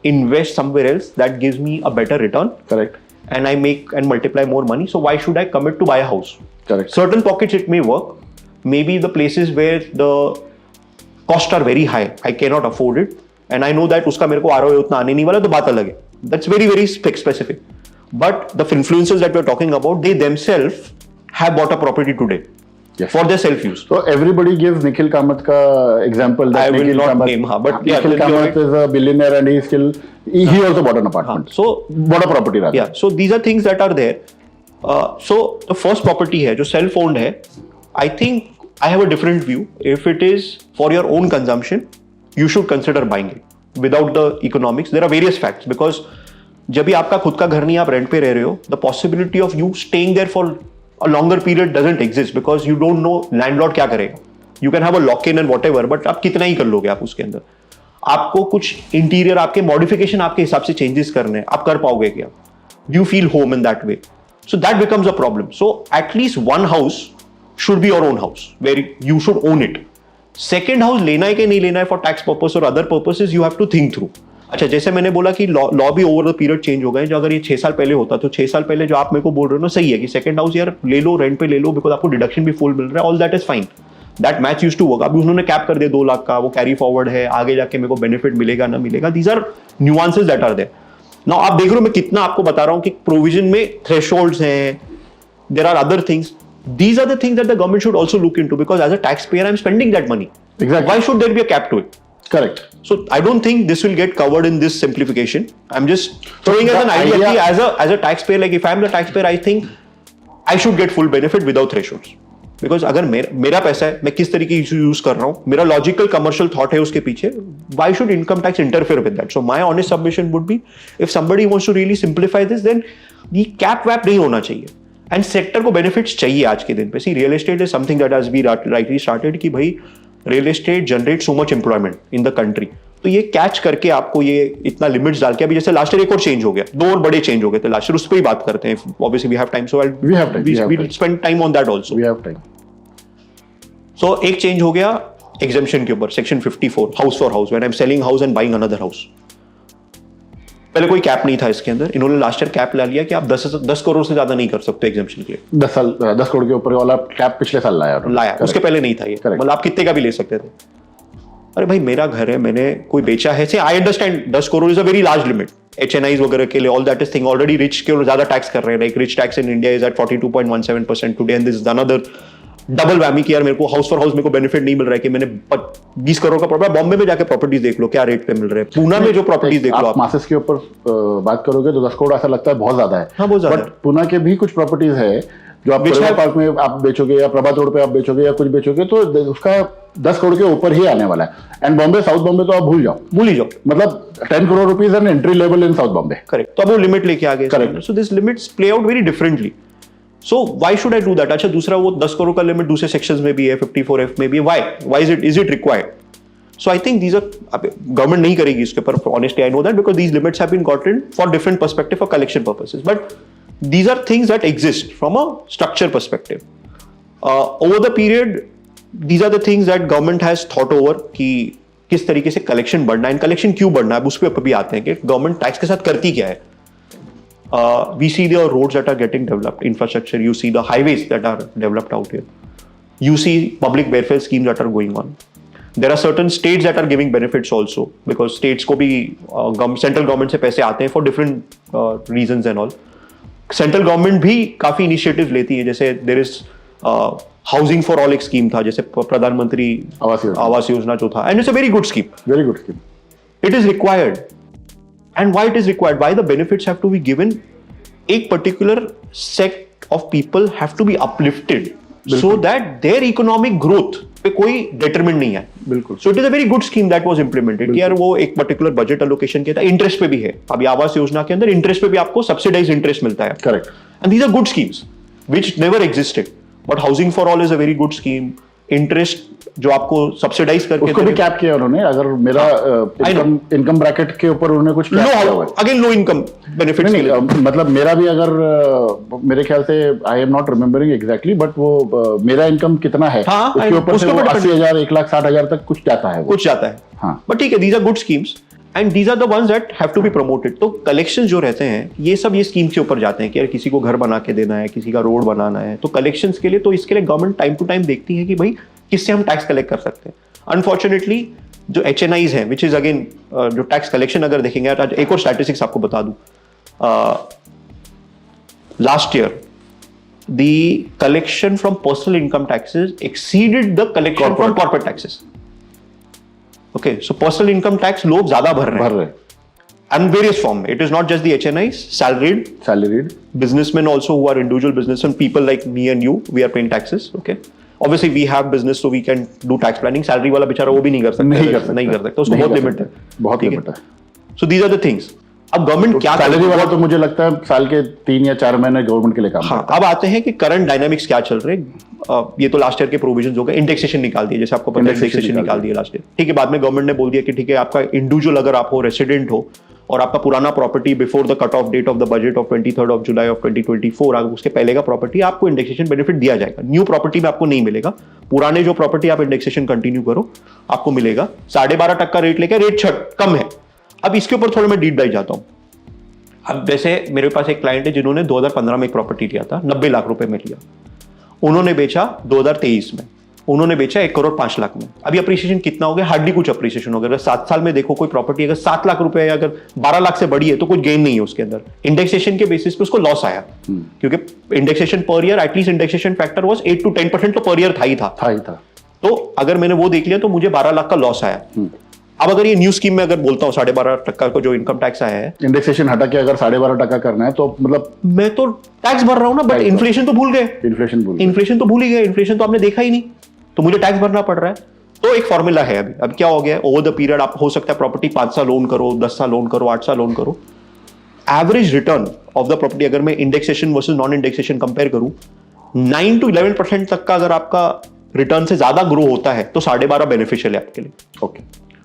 invest somewhere else that gives me a better return. Correct. And I make and multiply more money. So why should I commit to buy a house? Correct. Certain pockets it may work. Maybe the places where the costs are very high, I cannot afford it. And I know that uska mere ko ROI utna aane nahi wala, to baat alag hai. That's very, very specific. But the influencers that we're talking about, they themselves have bought a property today. Yes. For their self use. So everybody gives Nikhil Kamath ka example. That I will Nikhil not Kamath, name, but Nikhil Kamath is a billionaire and he also bought an apartment. So bought a property rather. Yeah. So these are things that are there. So the first property है जो self owned है, I think I have a different view. If it is for your own consumption, you should consider buying it without the economics. There are various facts because जब भी आपका खुद का घर नहीं, आप रेंट पे रह रहे हो, the possibility of you staying there for a longer period doesn't exist because you don't know landlord क्या करेगा. You can have a lock in and whatever, but आप कितना ही कर लोगे आप उसके अंदर. आपको कुछ इंटीरियर आपके मॉडिफिकेशन आपके हिसाब से चेंजेस करने हैं, आप कर पाओगे क्या? Do you feel home in that way? So that becomes a problem. So at least one house should be your own house where you should own it. Second house लेना है कि नहीं लेना है for tax purpose or other purposes, you have to think through. अच्छा, जैसे मैंने बोला कि लॉ भी ओवर द पीरियड चेंज हो गए। जो अगर ये 6 साल पहले होता तो 6 साल पहले जो आप मेरे को बोल रहे हो ना, सही है कि सेकंड हाउस यार ले लो, रेंट पे ले लो, बिकॉज आपको डिडक्शन भी फुल मिल रहा है, all that is fine, that much used to work. अभी उन्होंने कैप कर दिया 2 लाख का, वो कैरी फॉरवर्ड है, आगे जाके मेरे को बेनिफिट मिलेगा ना मिलेगा, these are nuances that are there. Now आप देख रहे हो मैं कितना आपको बता रहा हूँ कि प्रोविजन में थ्रेशोल्ड्स हैं, there are other things, these are the things that the government should also look into because as a taxpayer I'm spending that money. Exactly. Why should there be a cap to it? Correct. So I don't think this will get covered in this simplification. I'm just throwing as an idea as a taxpayer, like if I'm the taxpayer, I think I should get full benefit without thresholds. Because अगर मेरा पैसा है, मैं किस तरीके से use कर रहा हूँ, मेरा लॉजिकल कमर्शियल थॉट है उसके पीछे, why should income tax interfere with that? So my honest submission would be, if somebody wants to really simplify this, then the cap wap नहीं होना चाहिए. एंड सेक्टर को बेनिफिट्स चाहिए आज के दिन पे। See real estate is something that has been rightly started कि भाई real estate generate so much employment in the country, तो ये कैच करके आपको ये इतना लिमिट्स डाल के, अभी जैसे लास्ट ईयर एक और चेंज हो गया, 2 और बड़े चेंज हो गए थे लास्ट ईयर, उस पर ही बात करते हैं। Obviously we have time, so we spend time on that also. We have time. So एक चेंज हो गया एग्जेम्पशन के ऊपर, section 54 house for house, when I am selling house and buying another house. पहले कोई कैप नहीं था इसके अंदर, इन्होंने लास्ट ईयर कैप ला लिया कि आप 10 करोड़ से ज्यादा नहीं कर सकते एग्जेम्पशन के लिए। 10 करोड़ के ऊपर वाला कैप पिछले साल लाया। उसके पहले नहीं था ये, मतलब आप कितने का भी ले सकते थे। अरे भाई मेरा घर है, मैंने कोई बेचा है, say I understand 10 crore is a very large limit HNIs वगैरह के लिए, all that is thing, already rich के ज्यादा टैक्स कर रहे हैं, like rich tax in India is at 42.17% today and this is another double whammy कि यार मेरे को हाउस फॉर हाउस मेरे को बेनिफिट नहीं मिल रहा है कि मैंने 20 करोड़ का प्रॉपर्टी, बॉम्बे में जाके प्रॉपर्टीज देख लो क्या रेट पे मिल रहे हैं, पूना में जो प्रॉपर्टीज देख लो आप मासेस के ऊपर बात करोगे तो 10 करोड़ ऐसा लगता है बहुत ज्यादा है। हाँ, बहुत ज्यादा बट पूना के भी कुछ प्रॉपर्टीज है जो आप Which परिवार have- पार्क में आप बेचोगे या प्रभात रोड पे आप बेचोगे या कुछ बेचोगे तो उसका 10 करोड़ के ऊपर ही आने वाला है। एंड बॉम्बे, साउथ बॉम्बे तो आप भूल जाओ, भूल ही जाओ। मतलब 10 crore rupees an entry level in south Bombay. Correct, तो अब वो लिमिट लेके आ गए। Correct. So this limits play out very differently. So why should I do that? अच्छा, दूसरा वो 10 करोड़ का लिमिट दूसरे सेक्शंस में भी है, 54F में भी है। Why is it required? So I think these are, government नहीं करेगी इसके ऊपर, honestly I know that, because these limits have been gotten for different perspective for collection purposes, but these are things that exist from a structure perspective. Over the period, these are the things that government has thought over कि किस तरीके से collection बढ़ना है, collection क्यों बढ़ना है, उस पे भी आते हैं कि government tax के साथ करती क्या है. We see the roads that are getting developed, infrastructure, you see the highways that are developed out here, you see public welfare schemes that are going on. There are certain states that are giving benefits also, because states को भी central government से पैसे आते हैं for different reasons and all. Central government भी काफी initiative लेती है, जैसे there is housing for all एक स्कीम था, जैसे प्रधानमंत्री आवास योजना जो था, and it's a very good scheme, very good scheme. It is required. And why it is required? Why the benefits have to be given? एक particular sect of people have to be uplifted so that their economic growth पे कोई determent नहीं है. बिल्कुल. So it is a very good scheme that was implemented. यार वो एक particular budget allocation के था, इंटरेस्ट पे भी है. अभी आवास योजना के अंदर इंटरेस्ट पे भी आपको सब्सिडाइज इंटरेस्ट मिलता है. Correct. And these are good schemes which never existed. But housing for all is a very good scheme. Interest जो आपको सब्सिडाइज करके उसको भी कैप किया उन्होंने. अगर मेरा इनकम ब्रैकेट के ऊपर उन्होंने कुछ कैप किया हुआ है. अगेन लो इनकम बेनिफिट्स के लिए. मतलब मेरा भी अगर मेरे ख्याल से आई am not remembering exactly, but वो मेरा इनकम कितना है उसके ऊपर से 80,000 1,60,000 तक कुछ जाता है. कुछ जाता है. हाँ. बट ठीक है, these are good schemes and these are the ones that have to be promoted. तो कलेक्शन जो रहते हैं ये सब ये स्कीम के ऊपर जाते हैं कि यार किसी को घर बना के देना है, किसी का रोड बनाना है, तो कलेक्शन के लिए, तो इसके लिए गवर्नमेंट टाइम टू टाइम देखती है कि भाई किससे हम टैक्स कलेक्ट कर सकते हैं. अनफॉर्चुनेटली जो HNIs हैं, विच इज अगेन जो टैक्स कलेक्शन अगर देखेंगे, आज एक और स्टैटिस्टिक्स आपको बता दूं. Last year the collection from personal income taxes exceeded the collection from corporate taxes. Okay, so personal income tax लोग ज्यादा भर रहे हैं. And various form. It is not just the HNIs, salaried, businessmen also who are individual businessmen, people like me and you, we are paying taxes. Okay. Obviously, we have business, so we can do tax planning. Salary वाला बेचारा वो भी नहीं कर सकता. नहीं कर सकता. उसको बहुत लिमिट है. बहुत लिमिट है. So these are the things. अब गवर्नमेंट क्या सैलरी वाला तो मुझे लगता है साल के 3 या 4 महीने गवर्नमेंट के लिए काम करता है. अब आते हैं कि करंट डायनामिक्स क्या चल रहे हैं. ये तो लास्ट ईयर के प्रोविजंस हो गए. इंडेक्सेशन निकाल दिए, जैसे आपको पता है इंडेक्सेशन निकाल दिया लास्ट ईयर. ठीक है, बाद में गवर्नमेंट ने बोल दिया कि ठीक है, आपका इंडिविजुअल अगर आप हो, रेसिडेंट हो, और आपका पुराना property before the cut off date of the budget of 23rd of July of 2024, अगर उसके पहले का प्रॉपर्टी, आपको इंडेक्सेशन बेनिफिट दिया जाएगा. न्यू प्रॉपर्टी में आपको नहीं मिलेगा. पुराने जो प्रॉपर्टी आप इंडेक्सेशन कंटिन्यू करो, आपको मिलेगा 12.5% का रेट लेके. रेट कम है. अब इसके ऊपर थोड़ा मैं डीप डाइव जाता हूँ. अब जैसे मेरे पास एक क्लाइंट है जिन्होंने 2015 में एक प्रॉपर्टी लिया था, 90 लाख रुपए में लिया. उन्होंने बेचा 2023 में, उन्होंने बेचा 1,05,00,000 में. अभी अप्रिसिएशन कितना हो गया? हार्डली कुछ अप्रिसिएशन हो गया. अगर 7 साल में देखो कोई प्रॉपर्टी अगर 7 लाख रुपए अगर 12 लाख से बड़ी है तो कुछ गेन नहीं है उसके अंदर. इंडेक्सेशन के बेसिस पे उसको लॉस आया, क्योंकि indexation per year, at least indexation factor was 8 to 10% तो पर ईयर था ही था. तो अगर मैंने वो देख लिया तो मुझे 12 लाख का लॉस आया. अब अगर ये न्यू स्कीम में अगर बोलता हूँ 12.5% का जो इनकम टैक्स आया है, इंडेक्सेशन हटा के अगर 12.5% करना है तो मतलब मैं तो टैक्स भर रहा हूँ ना, बट इन्फ्लेशन तो भूल गए. इन्फ्लेशन तो भूल ही गए. इन्फ्लेशन तो आपने देखा ही नहीं, तो मुझे टैक्स भरना पड़ रहा है. तो एक फॉर्मूला है अभी. अब क्या हो गया, ओवर द पीरियड आप हो सकता है प्रॉपर्टी 5 साल लोन करो, 10 साल लोन करो, 8 साल लोन करो. Average return of the property अगर मैं indexation versus non indexation compare करूं, 9 to 11% तक का अगर आपका रिटर्न से ज्यादा ग्रो होता है तो 12.5% बेनिफिशियल है आपके लिए. ओके.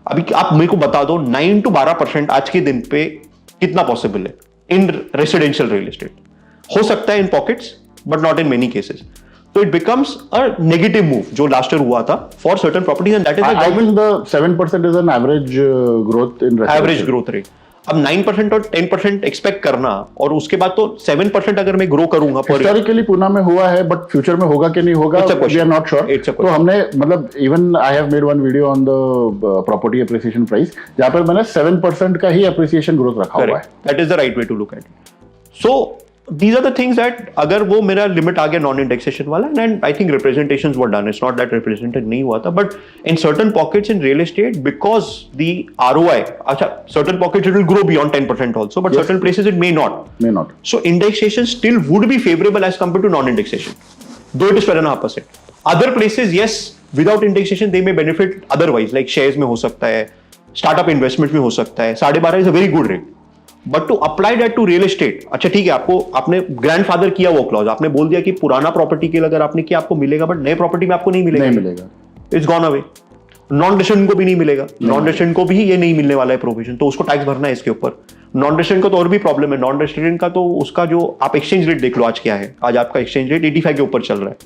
अभी आप मेरे को बता दो 9 to 12% आज के दिन पे कितना पॉसिबल है इन रेसिडेंशियल रियल एस्टेट? हो सकता है in pockets, but not in many cases. तो it becomes a negative move जो लास्ट ईयर हुआ था for certain properties, and that is I think the 7% is an average growth in average growth rate. अब 9% और 10% expect करना, और उसके बाद तो 7% अगर मैं ग्रो करूंगा पर हिस्टोरिकली पुणे में हुआ है, बट फ्यूचर में होगा कि नहीं होगा वी आर नॉट श्योर. तो हमने मतलब even I have made one video on the property appreciation price, जहां पर मैंने 7% का ही अप्रिसिएशन ग्रोथ रखा हुआ है. That is the right way to look at it. So these are the things that अगर वो मेरा लिमिट आ गया नॉन इंडेक्सेशन वाला, and I think representations were done, it's not that represented नहीं हुआ था, but in certain pockets in real estate because the ROI, अच्छा certain pockets it will grow beyond 10% also, but certain places it may not. So indexation still would be favorable as compared to non-indexation, though it is 12.5%. Other places, yes, without indexation they may benefit otherwise, like shares में हो सकता है, startup investment में हो सकता है, 12.5 is a very good rate. But to apply that to real estate, अच्छा ठीक है, आपने ग्रैंडफादर किया वो क्लॉज, आपने बोल दिया कि पुराना प्रॉपर्टी के लिए अगर आपने किया आपको मिलेगा, बट नए प्रॉपर्टी में आपको नहीं मिलेगा. It's gone away. Non resident को भी नहीं मिलेगा, नॉन रेसिडेंट को भी ये नहीं मिलने वाला है प्रोविजन, तो उसको टैक्स भरना है इसके ऊपर. नॉन रेसिडेंट का तो और भी प्रॉब्लम है. नॉन रेसिडेंट का तो उसका जो आप एक्सचेंज रेट देख लो आज क्या है, आज आपका एक्सचेंज रेट 85 के ऊपर चल रहा है.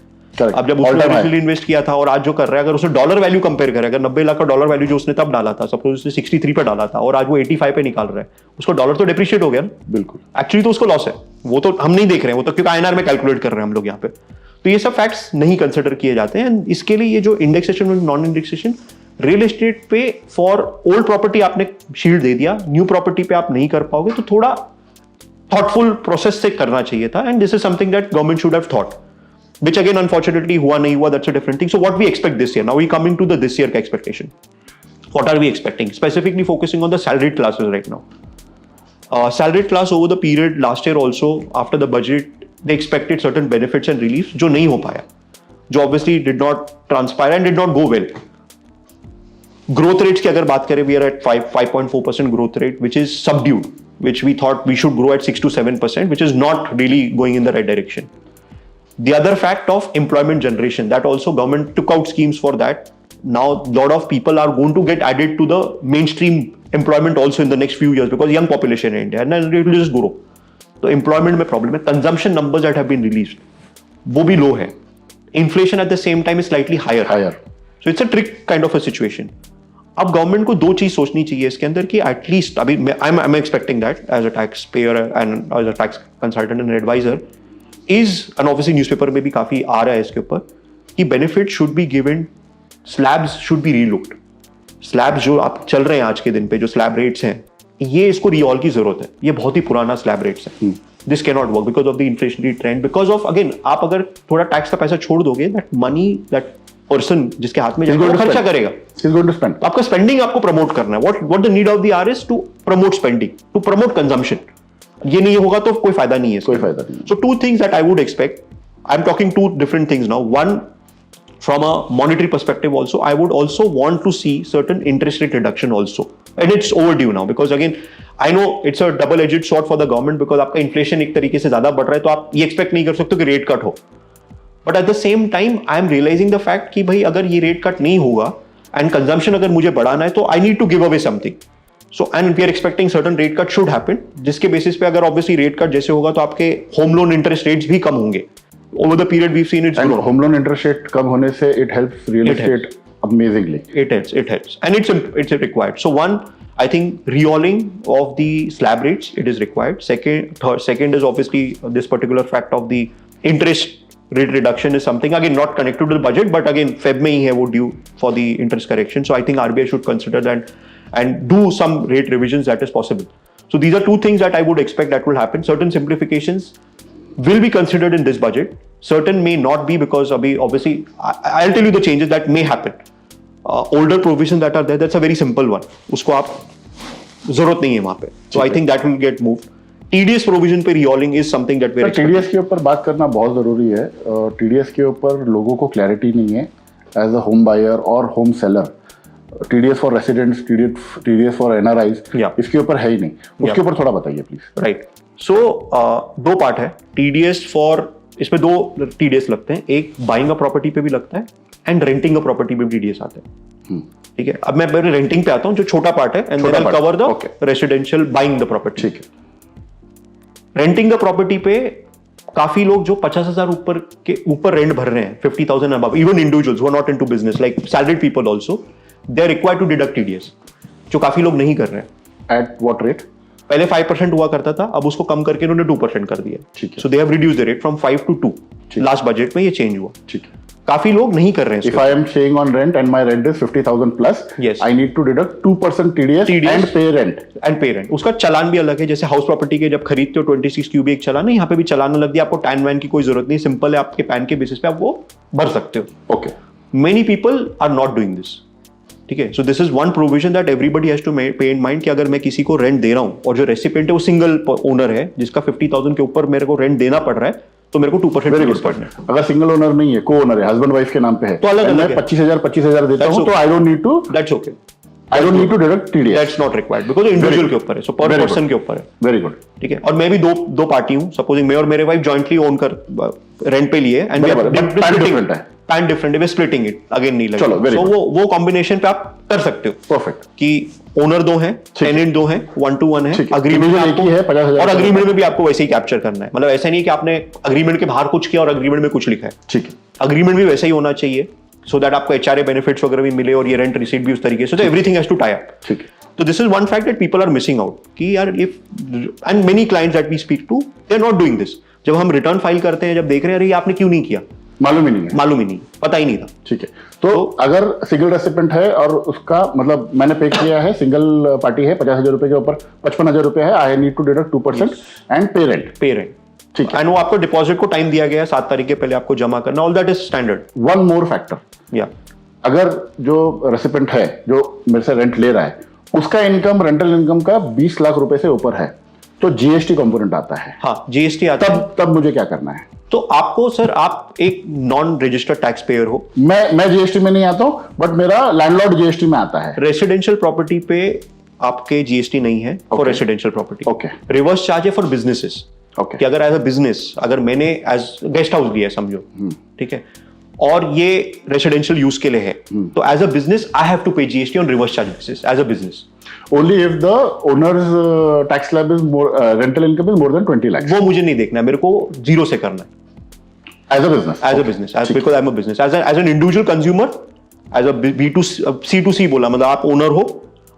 अब जब उसने रिसेंटली इन्वेस्ट किया था और आज जो कर रहा है, अगर उसने डॉलर वैल्यू कंपेयर करे, अगर 90 लाख का डॉलर वैल्यू जो उसने तब डाला था, सपोज उसने 63 पे डाला था और आज वो 85 पे निकाल रहा है, उसको डॉलर तो डिप्रिशिएट हो गया ना. बिल्कुल. एक्चुअली तो उसको लॉस है, वो तो हम नहीं देख रहे हैं, वो तो क्योंकि INR में कैलकुलेट कर रहे हैं हम लोग यहाँ पे. तो ये सब फैक्ट्स नहीं कंसिडर किए जाते हैं. इसके लिए ये जो इंडेक्सेशन और नॉन इंडेक्सेशन, रियल एस्टेट पे फॉर ओल्ड प्रॉपर्टी आपने शील्ड दे दिया, न्यू प्रॉपर्टी पे आप नहीं कर पाओगे, तो थोड़ा थॉटफुल प्रोसेस से करना चाहिए था. And this is something that government should have thought, which again unfortunately हुआ नहीं हुआ, that's a different thing. So what we expect this year, now we coming to the this year ka expectation. What are we expecting? Specifically focusing on the salaried classes right now. Salaried class over the period last year also, after the budget, they expected certain benefits and reliefs जो नहीं हो पाया, जो obviously did not transpire and did not go well. Growth rates की अगर बात करें, we are at 5.4% growth rate, which is subdued, which we thought we should grow at 6 to 7%, which is not really going in the right direction. The other fact of employment generation, that also government took out schemes for that. Now a lot of people are going to get added to the mainstream employment also in the next few years because young population in India, and then it will just grow. So employment में problem है. Consumption numbers that have been released, वो भी low है. Inflation at the same time is slightly higher. So it's a trick kind of a situation. अब government को दो चीज सोचनी चाहिए इसके अंदर कि एटलीस्ट अभी I'm expecting that as a taxpayer and as a tax consultant and advisor is, and obviously newspaper में भी काफी आ रहा है इसके ऊपर, कि benefit should be given, slabs should be relooked. Slabs जो आप चल रहे हैं आज के दिन पे, जो स्लैब रेट्स हैं, ये इसको रीऑल की जरूरत है. ये बहुत ही पुराना स्लैब रेट्स है. This can not work because of the inflationary trend, because of again आप अगर थोड़ा टैक्स का पैसा छोड़ दोगे, दैट मनी दैट पर्सन जिसके हाथ में जाएगा खर्चा करेगा. आपका स्पेंडिंग आपको प्रमोट करना है. What the need of the hour is to promote spending, to promote consumption. ये नहीं होगा तो कोई फायदा नहीं है. So two things that I would expect. I'm talking two different things now. One, from a monetary perspective also, I would also want to see certain interest rate reduction also. And it's overdue now because again, I know it's a double-edged sword for the government because आपका inflation एक तरीके से ज्यादा बढ़ रहा है, तो आप ये expect नहीं कर सकते कि rate cut हो. But at the same time, I am realizing the fact कि भाई अगर ये rate cut नहीं होगा and consumption अगर मुझे बढ़ाना है, तो I need to give away something. So and we are expecting certain rate cut should happen, जिसके बेसिस पे अगर obviously rate cut जैसे होगा तो आपके home loan interest rates भी कम होंगे. Over the period we've seen it's grown. Home loan interest rate कम होने से it helps real estate amazingly. It helps, and it's required. So one, I think re-alling of the slab rates, it is required. Second is obviously this particular fact of the interest rate reduction is something again not connected to the budget, but again Feb में ही है वो due for the interest correction. So I think RBI should consider that and do some rate revisions that is possible. So these are two things that I would expect that will happen. Certain simplifications will be considered in this budget. Certain may not be because obviously I'll tell you the changes that may happen. Older provisions that are there, that's a very simple one. उसको आप जरूरत नहीं है वहाँ पे. So I think that will get moved. TDS provision पे re-alling is something that we're expecting. TDS के ऊपर बात करना बहुत जरूरी है. TDS के ऊपर लोगों को क्लैरिटी नहीं है as a home buyer और home seller. TDS for residents, TDS for NRIs, इसके ऊपर है ही नहीं. उसके ऊपर थोड़ा बताइए प्लीज. राइट. सो दो पार्ट है. TDS फॉर, इसमें दो TDS लगते हैं. एक बाइंग अ प्रॉपर्टी पे भी लगता है एंड रेंटिंग अ प्रॉपर्टी पे भी TDS आता है. ठीक है. अब मैं पहले रेंटिंग पे आता हूँ, जो छोटा पार्ट है, and then I cover the residential buying the property. ठीक है. रेंटिंग द प्रॉपर्टी पे काफी लोग जो 50,000 ऊपर रेंट भर रहे हैं, 50,000 above, even individuals who are not into business, like salaried people also, they are required to deduct TDS, जो काफी लोग नहीं कर रहे हैं. At what rate? पहले 5% हुआ करता था, अब उसको कम करके उन्होंने 2% कर दिया. ठीक है. So they have reduced the rate from 5 to 2. Last budget में ये चेंज हुआ. ठीक है. काफी लोग नहीं कर रहे हैं If I am staying on rent and my rent is 50,000 plus, Yes. I need to deduct 2% TDS and pay rent. And parent उसका चालान भी अलग है। जैसे हाउस प्रॉपर्टी के जब खरीदते हो 26 क्यूबी एक चालान है, यहाँ पे भी चालान अलग दिया। आपको टैन वैन की कोई जरूरत नहीं, सिंपल है, आपके पैन के बेसिस पे आप वो भर सकते हो। Okay. Many people are not doing this, ठीक है। So this is one provision that everybody has to pay in mind कि अगर मैं किसी को रेंट दे रहा हूँ और जो रेसिपेंट है वो सिंगल ओनर है जिसका 50,000 के ऊपर मेरे को रेंट देना पड़ रहा है, तो मेरे को 2% Very good point. अगर सिंगल ओनर नहीं है, को ओनर है, हस्बैंड वाइफ के नाम पे है, तो अलग अलग मैं है। 25,000 देता That's हूँ, तो okay. I don't need to that's okay, deduct TDS. That's not required because individual के ऊपर है, सो पर Very पर्सन good. के ऊपर है, Very good. ठीक है। और मैं भी दो पार्टी हूँ, सपोजिंग मैं और मेरे वाइफ जॉइंटली ओन कर रेंट पे लिए एंड बराबर है, but pan different है। पैन डिफरेंट है, स्प्लिटिंग इट अगेन नहीं चलो, लगेगा। very सो good. वो कॉम्बिनेशन पे आप कर सकते हो Perfect. कि ओनर दो हैं, टेनेंट दो हैं, 1-to-1 है, ठीक है। अग्रीमेंट में Individual एक ही है, 50,000 और अग्रीमेंट में भी आपको वैसे ही कैप्चर करना है। मतलब ऐसा नहीं है कि आपने अग्रीमेंट के बाहर कुछ किया और अग्रीमेंट में कुछ लिखा है। ठीक है। अग्रीमेंट भी वैसा ही होना चाहिए सो दैट आपको एचआरए बेनिफिट्स वगैरह भी मिले और ये रेंट रिसीट भी उस तरीके से, तो everything has to tie up. ठीक है। तो this is one fact that people are missing out कि यार if and many clients that we speak to they are not doing this. जब हम रिटर्न फाइल करते हैं, जब देख रहे हैं अरे ये आपने क्यों नहीं किया, मालूम ही नहीं है। मालूम ही नहीं, पता ही नहीं था। ठीक है। तो अगर सिंगल रेसिपेंट है और उसका मतलब मैंने पे किया है, सिंगल पार्टी है, 50,000 रुपए के ऊपर 55,000 रुपए है, I need to deduct 2% and pay rent. Parent, ठीक है। एंड वो आपको डिपॉजिट को टाइम दिया गया है 7 तारीख के पहले आपको जमा करना, all that is standard. One more factor, या अगर जो रेसिपेंट है जो मेरे से रेंट ले रहा है, उसका इनकम रेंटल इनकम का 20 लाख रुपए से ऊपर है, तो जीएसटी कंपोनेंट आता है। हाँ, जीएसटी आता है। तब मुझे क्या करना है? तो आपको सर, आप एक नॉन रजिस्टर्ड टैक्स पेयर हो, मैं जीएसटी में नहीं आता हूँ, बट मेरा लैंडलॉर्ड जीएसटी में आता है। रेसिडेंशियल प्रॉपर्टी पे आपके जीएसटी नहीं है for residential property. Okay. Reverse charge है फॉर बिजनेसेस। ओके। कि अगर एज अ बिजनेस, अगर मैंने एज गेस्ट हाउस लिया है समझो, ठीक है, और ये रेसिडेंशियल यूज के लिए है, तो as a business I have to pay GST on reverse charge basis as a business. Only if the owner's tax slab is more, rental income is more than 20 lakhs. वो मुझे नहीं देखना है, मेरे को जीरो से करना है As a business. As a business, because I am a business, as an individual consumer, as a C2C बोला, मतलब आप ओनर हो,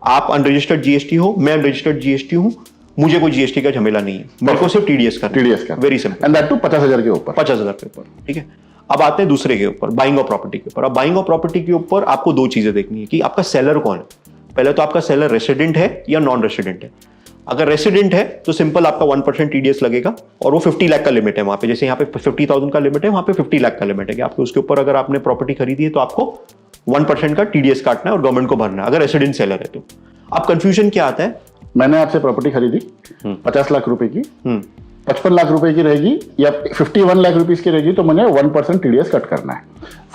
आप अनरजिस्टर्ड जीएसटी हो, मैं अनरजिस्टर्ड जीएसटी हूँ, मुझे कोई जीएसटी का झमेला नहीं है, मेरे को सिर्फ टीडीएस करना है। TDS का। Very simple. And that too 50,000 के ऊपर। 50,000 के ऊपर, ठीक है। अब आते हैं दूसरे के ऊपर, बाइंग ऑफ प्रॉपर्टी के ऊपर। अब बाइंग ऑफ प्रॉपर्टी के ऊपर आपको दो चीजें देखनी है कि आपका सेलर कौन है। पहले तो आपका सेलर रेसिडेंट है या नॉन रेसिडेंट है। अगर रेसिडेंट है तो सिंपल आपका 1% टीडीएस लगेगा और वो 50 लाख का लिमिट है वहां पे। जैसे यहाँ पे 50,000 का लिमिट है, वहां पे 50 लाख का लिमिट है कि आपके उसके ऊपर अगर आपने प्रॉपर्टी खरीदी है तो आपको 1% का टीडीएस काटना है और गवर्नमेंट को भरना है, अगर रेसिडेंट सेलर है तो। अब कंफ्यूजन क्या आता है, मैंने आपसे प्रॉपर्टी खरीदी 50 लाख रुपए की, 55 लाख रुपए की रहेगी या 51 लाख रुपीस की रहेगी, तो मुझे 1% टीडीएस कट करना है।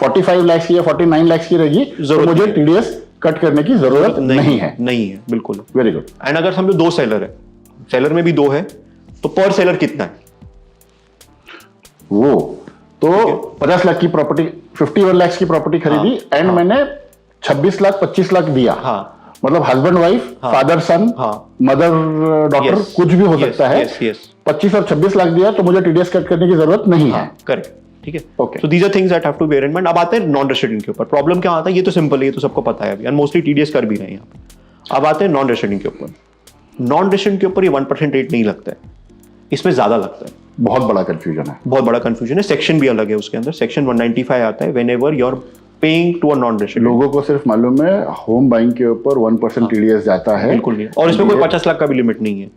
45 लाख की या 49 लाख की रहेगी तो मुझे टीडीएस कट करने की जरूरत नहीं है। नहीं है, बिल्कुल। Very good. एंड अगर समझो 2 सेलर है, सेलर में भी 2 है, तो पर सेलर कितना है? वो तो 50 लाख की प्रॉपर्टी, 51 लाख की प्रॉपर्टी खरीदी एंड मैंने 26 लाख 25 लाख दिया। हाँ, मतलब हस्बैंड वाइफ, फादर सन, हाँ। Mother daughter, Yes. कुछ भी हो Yes, सकता है। yes, yes. 25 और 26 लाख दिया तो मुझे टीडीएस कट करने की जरूरत नहीं है। करेक्ट, ठीक है। Okay. So these are things that have to bear in mind. अब आते हैं नॉन रेसिडेंट के ऊपर। प्रॉब्लम क्या आता है, ये तो सिंपल है, ये तो सबको पता है अभी, एंड मोस्टली टीडीएस कर भी रहे हैं यहाँ पे। अब आते हैं नॉन रेसिडेंट के ऊपर। नॉन रेसिडेंट के ऊपर ये 1% रेट नहीं लगता है, इसमें ज्यादा लगता है। बहुत बड़ा कंफ्यूजन है। बहुत बड़ा कंफ्यूजन है। सेक्शन भी अलग है उसके अंदर, सेक्शन 195 आता है, whenever you are paying to a non resident. लोगों को सिर्फ मालूम है होम बाइंग के ऊपर 1% टीडीएस जाता है। बिल्कुल नहीं, और इसमें कोई 50 लाख का भी लिमिट नहीं है।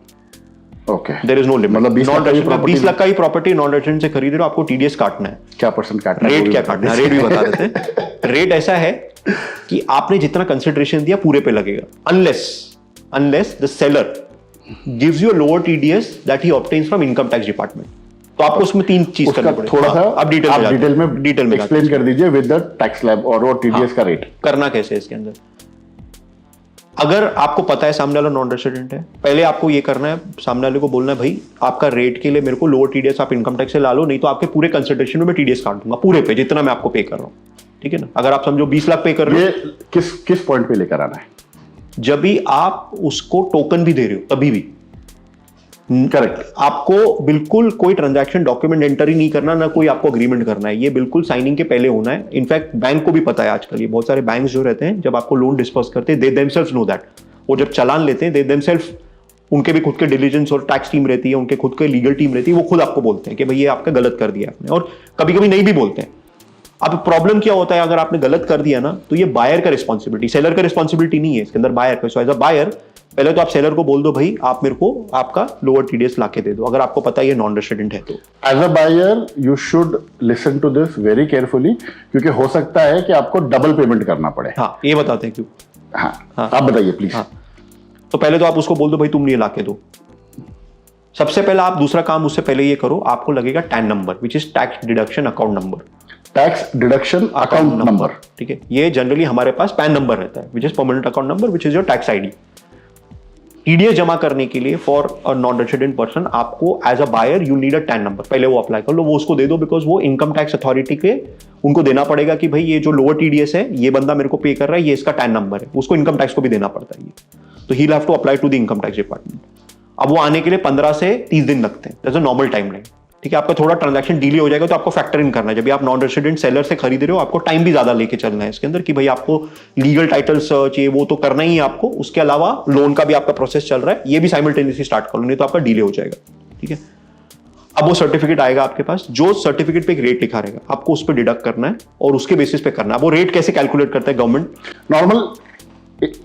Okay. There is no limit. मतलब 20 लाख का भी प्रॉपर्टी, 20 लाख का ही प्रॉपर्टी नॉन रेसिडेंट से खरीद रहे हो, आपको टीडीएस काटना है। क्या परसेंट काटना है? रेट क्या काटना है, रेट भी बता देते हैं। रेट ऐसा है कि आपने जितना कंसिडरेशन दिया पूरे पे लगेगा, unless the seller gives you a lower TDS that he obtains from income tax department. तो आपको उसमें 3 चीज उसका करनी पड़ेगी। थोड़ा सा आप डिटेल में एक्सप्लेन कर दीजिए विद द टैक्स स्लैब और वो टीडीएस का रेट। करना कैसे है इसके अंदर। अगर आपको पता है सामने वाला नॉन रेसिडेंट है, पहले आपको ये करना है, सामने वाले को बोलना है भाई आपका रेट के लिए मेरे को लोअर टीडीएस आप इनकम टैक्स से ला लो, नहीं तो आपके पूरे कंसिडरेशन में मैं टीडीएस काट दूंगा पूरे पे, जितना मैं आपको पे कर रहा हूँ, ठीक है ना। अगर आप समझो 20 लाख पे कर रहे हो, ये किस पॉइंट पे लेकर आना है? जब भी आप उसको टोकन भी दे रहे हो तभी भी करेक्ट। आपको बिल्कुल कोई ट्रांजैक्शन डॉक्यूमेंट एंटर ही नहीं करना, ना कोई आपको अग्रीमेंट करना है, ये बिल्कुल साइनिंग के पहले होना है। इनफैक्ट बैंक को भी पता है आजकल, ये बहुत सारे बैंक्स जो रहते हैं जब आपको लोन डिस्पर्स करते हैं, दे देमसेल्व्स नो दैट। वो जब चालान लेते हैं, दे देमसेल्व्स, उनके भी खुद के डिलीजेंस और टैक्स टीम रहती है, उनके खुद के लीगल टीम रहती है, वो खुद आपको बोलते हैं कि भाई ये आपका गलत कर दिया आपने, और कभी कभी नहीं भी बोलते हैं। अब प्रॉब्लम क्या होता है, अगर आपने गलत कर दिया ना तो ये बायर का रिस्पॉन्सिबिलिटी, सेलर का रिस्पॉन्सिबिलिटी नहीं है इसके अंदर, बायर का। सो एज अ बायर पहले तो आप सेलर को बोल दो भाई आप मेरे को आपका लोअर टीडीएस लाके दे दो, अगर आपको पता है ये नॉन रेसिडेंट है तो। As a buyer you should listen to this very carefully, क्योंकि हो सकता है कि आपको डबल पेमेंट करना पड़े। हाँ, ये बताते हैं क्यों। हाँ, हाँ। आप बताइए प्लीज। हाँ, तो पहले तो आप उसको बोल दो भाई तुम ये लाके दो। सबसे पहले आप दूसरा काम उससे पहले ये करो, आपको लगेगा tan number which is tax deduction account number. Tax deduction account number, ठीक है। ये जनरली हमारे पास पैन नंबर रहता है which is permanent account number which is your tax ID. TDS जमा करने के लिए for a non resident person आपको as a buyer you need a TAN number, पहले वो अप्लाई कर लो, वो उसको दे दो, बिकॉज वो इनकम टैक्स अथॉरिटी के उनको देना पड़ेगा कि भाई ये जो लोअर टीडीएस है ये बंदा मेरे को पे कर रहा है, ये इसका टैन नंबर है, उसको इनकम टैक्स को भी देना पड़ता है ये, तो he have to apply to the income tax department. अब वो आने के लिए 15 से 30 दिन लगते हैं, that's a normal time line. ठीक है, आपका थोड़ा ट्रांजैक्शन डिले हो जाएगा तो आपको फैक्टर इन करना है, जब भी आप नॉन रेसिडेंट सेलर से खरीद रहे हो आपको टाइम भी ज्यादा लेके चलना है इसके अंदर कि भाई आपको लीगल टाइटल सर्च ये वो तो करना ही है आपको, उसके अलावा लोन का भी आपका प्रोसेस चल रहा है, ये भी साइमल्टेनियसली स्टार्ट कर लो, नहीं तो आपका डिले हो जाएगा। ठीक है, अब वो सर्टिफिकेट आएगा आपके पास, जो सर्टिफिकेट पे एक रेट लिखा रहेगा आपको उस पर डिडक्ट करना है और उसके बेसिस पे करना है। वो रेट कैसे कैलकुलेट करता है गवर्नमेंट? नॉर्मल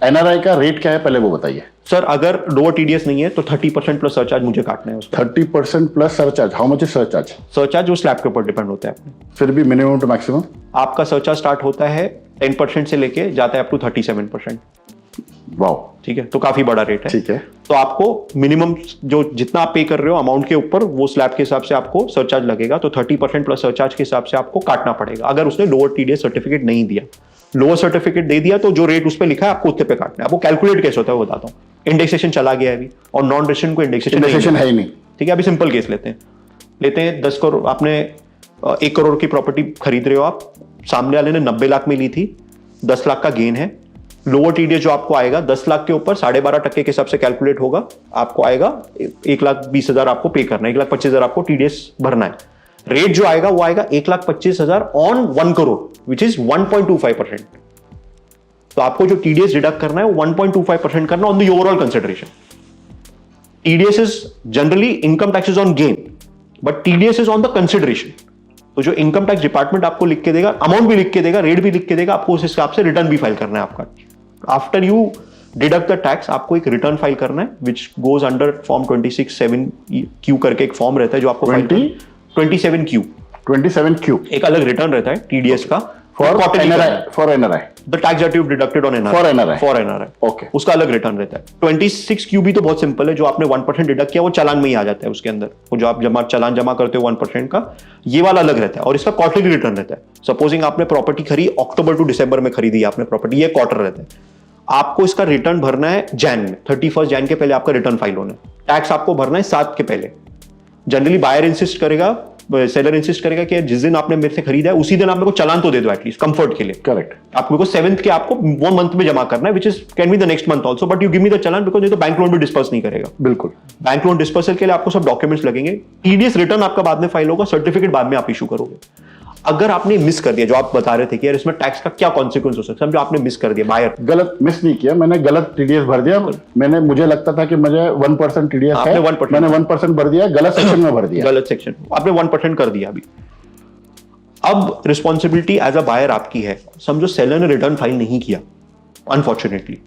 एनआरआई का रेट क्या है पहले वो बताइए। सर अगर लोअर टीडीएस नहीं है तो 30% प्लस सरचार्ज मुझे काटना है उसका। 30% plus surcharge, how much is surcharge? Surcharge वो स्लैब के ऊपर डिपेंड होता है अपने। फिर भी मिनिमम टू मैक्सिमम आपका सरचार्ज स्टार्ट होता है 10% से लेके जाता है अप टू 37%। वाओ, ठीक है, तो काफी बड़ा रेट है। ठीक है, तो आपको मिनिमम जो जितना आप पे कर रहे हो अमाउंट के ऊपर वो स्लैब के हिसाब से आपको सरचार्ज लगेगा, तो 30% प्लस सरचार्ज के हिसाब से आपको काटना पड़ेगा। अगर उसने लोअर टीडीएस सर्टिफिकेट नहीं दिया, लोअर सर्टिफिकेट दे दिया तो जो रेट उस पर लिखा है आपको उतने पे काटना है। आपको कैलकुलेट कैसे होता है वो बताता हूँ। इंडेक्सेशन चला गया है अभी और नॉन रेसिडेंट को इंडेक्सेशन है ही नहीं। ठीक है, अभी सिंपल केस लेते हैं 10 करोड़, आपने 1 करोड़ की प्रॉपर्टी खरीद रहे हो आप, सामने वाले ने 90 लाख में ली थी, 10 लाख का गेन है। लोअर टीडीएस जो आपको आएगा 10 लाख के ऊपर 12.5% के हिसाब से कैलकुलेट होगा, आपको आएगा 1,20,000 आपको पे करना है, 1,25,000 आपको टीडीएस भरना है। रेट जो आएगा वो आएगा 1,25,000 ऑन 1 करोड़ विच इज 1.25%। तो आपको जो टीडीएस डिडक्ट करना है वो 1.25% करना on the overall consideration. TDS is generally income tax is on gain but TDS is on the consideration. तो जो इनकम टैक्स डिपार्टमेंट आपको लिख के देगा, अमाउंट भी लिख के देगा, रेट भी लिख के देगा, आपको उस हिसाब से रिटर्न भी फाइल करना है आपका। After you deduct the tax आपको एक रिटर्न फाइल करना है which goes under form 26(7)Q करके एक फॉर्म रहता है जो आपको 27Q 27Q एक अलग रिटर्न रहता है टीडीएस का for NRI the tax that you deducted on NRI for NRI okay, उसका अलग रिटर्न रहता है। 26Q भी तो बहुत सिंपल है, जो आपने 1% डिडक्ट किया वो चालान में ही आ जाता है उसके अंदर, वो जो आप चालान जमा करते हो 1% का, ये वाला अलग रहता है और इसका क्वार्टरली रिटर्न रहता है। सपोजिंग आपने प्रॉपर्टी खरीदी अक्टूबर टू दिसंबर में खरीदी आपने प्रॉपर्टी, ये क्वार्टर रहता है, आपको इसका रिटर्न भरना है जैन में, 31 जैन के पहले आपका रिटर्न फाइल होना है। टैक्स आपको भरना है 7 के पहले। जनरली बायर इंसिस्ट करेगा, सेलर इंसिस्ट करेगा कि जिस दिन आपने मेरे से खरीदा है उसी दिन आप मेरे को चालान तो दे दो एटलीस्ट कंफर्ट के लिए। करेक्ट, आपको को 7th के आपको वो मंथ में जमा करना है which is can be the next month also, but you give me the challan because नहीं तो बैंक लोन भी डिस्पर्स नहीं करेगा। बिल्कुल, बैंक लोन डिस्पर्सल के लिए आपको सब डॉक्यूमेंट्स लगेंगे, टीडीएस रिटर्न आपका बाद में फाइल होगा, सर्टिफिकेट बाद में आप इशू करोगे। अगर आपने मिस कर दिया, जो आप बता रहे थे कि यार इसमें टैक्स का क्या कॉन्सिक्वेंस हो सकता है, जो आपने मिस कर दिया, बायर गलत मिस नहीं किया, मैंने गलत टीडीएस भर दिया। मैंने मुझे लगता था कि मुझे 1% टीडीएस है, 1% मैंने 1% भर दिया, गलत सेक्शन में भर दिया, गलत सेक्शन आपने 1% कर दिया अभी। अब रिस्पॉन्सिबिलिटी एज अ बायर आपकी है। समझो सेलर ने रिटर्न फाइल नहीं किया unfortunately,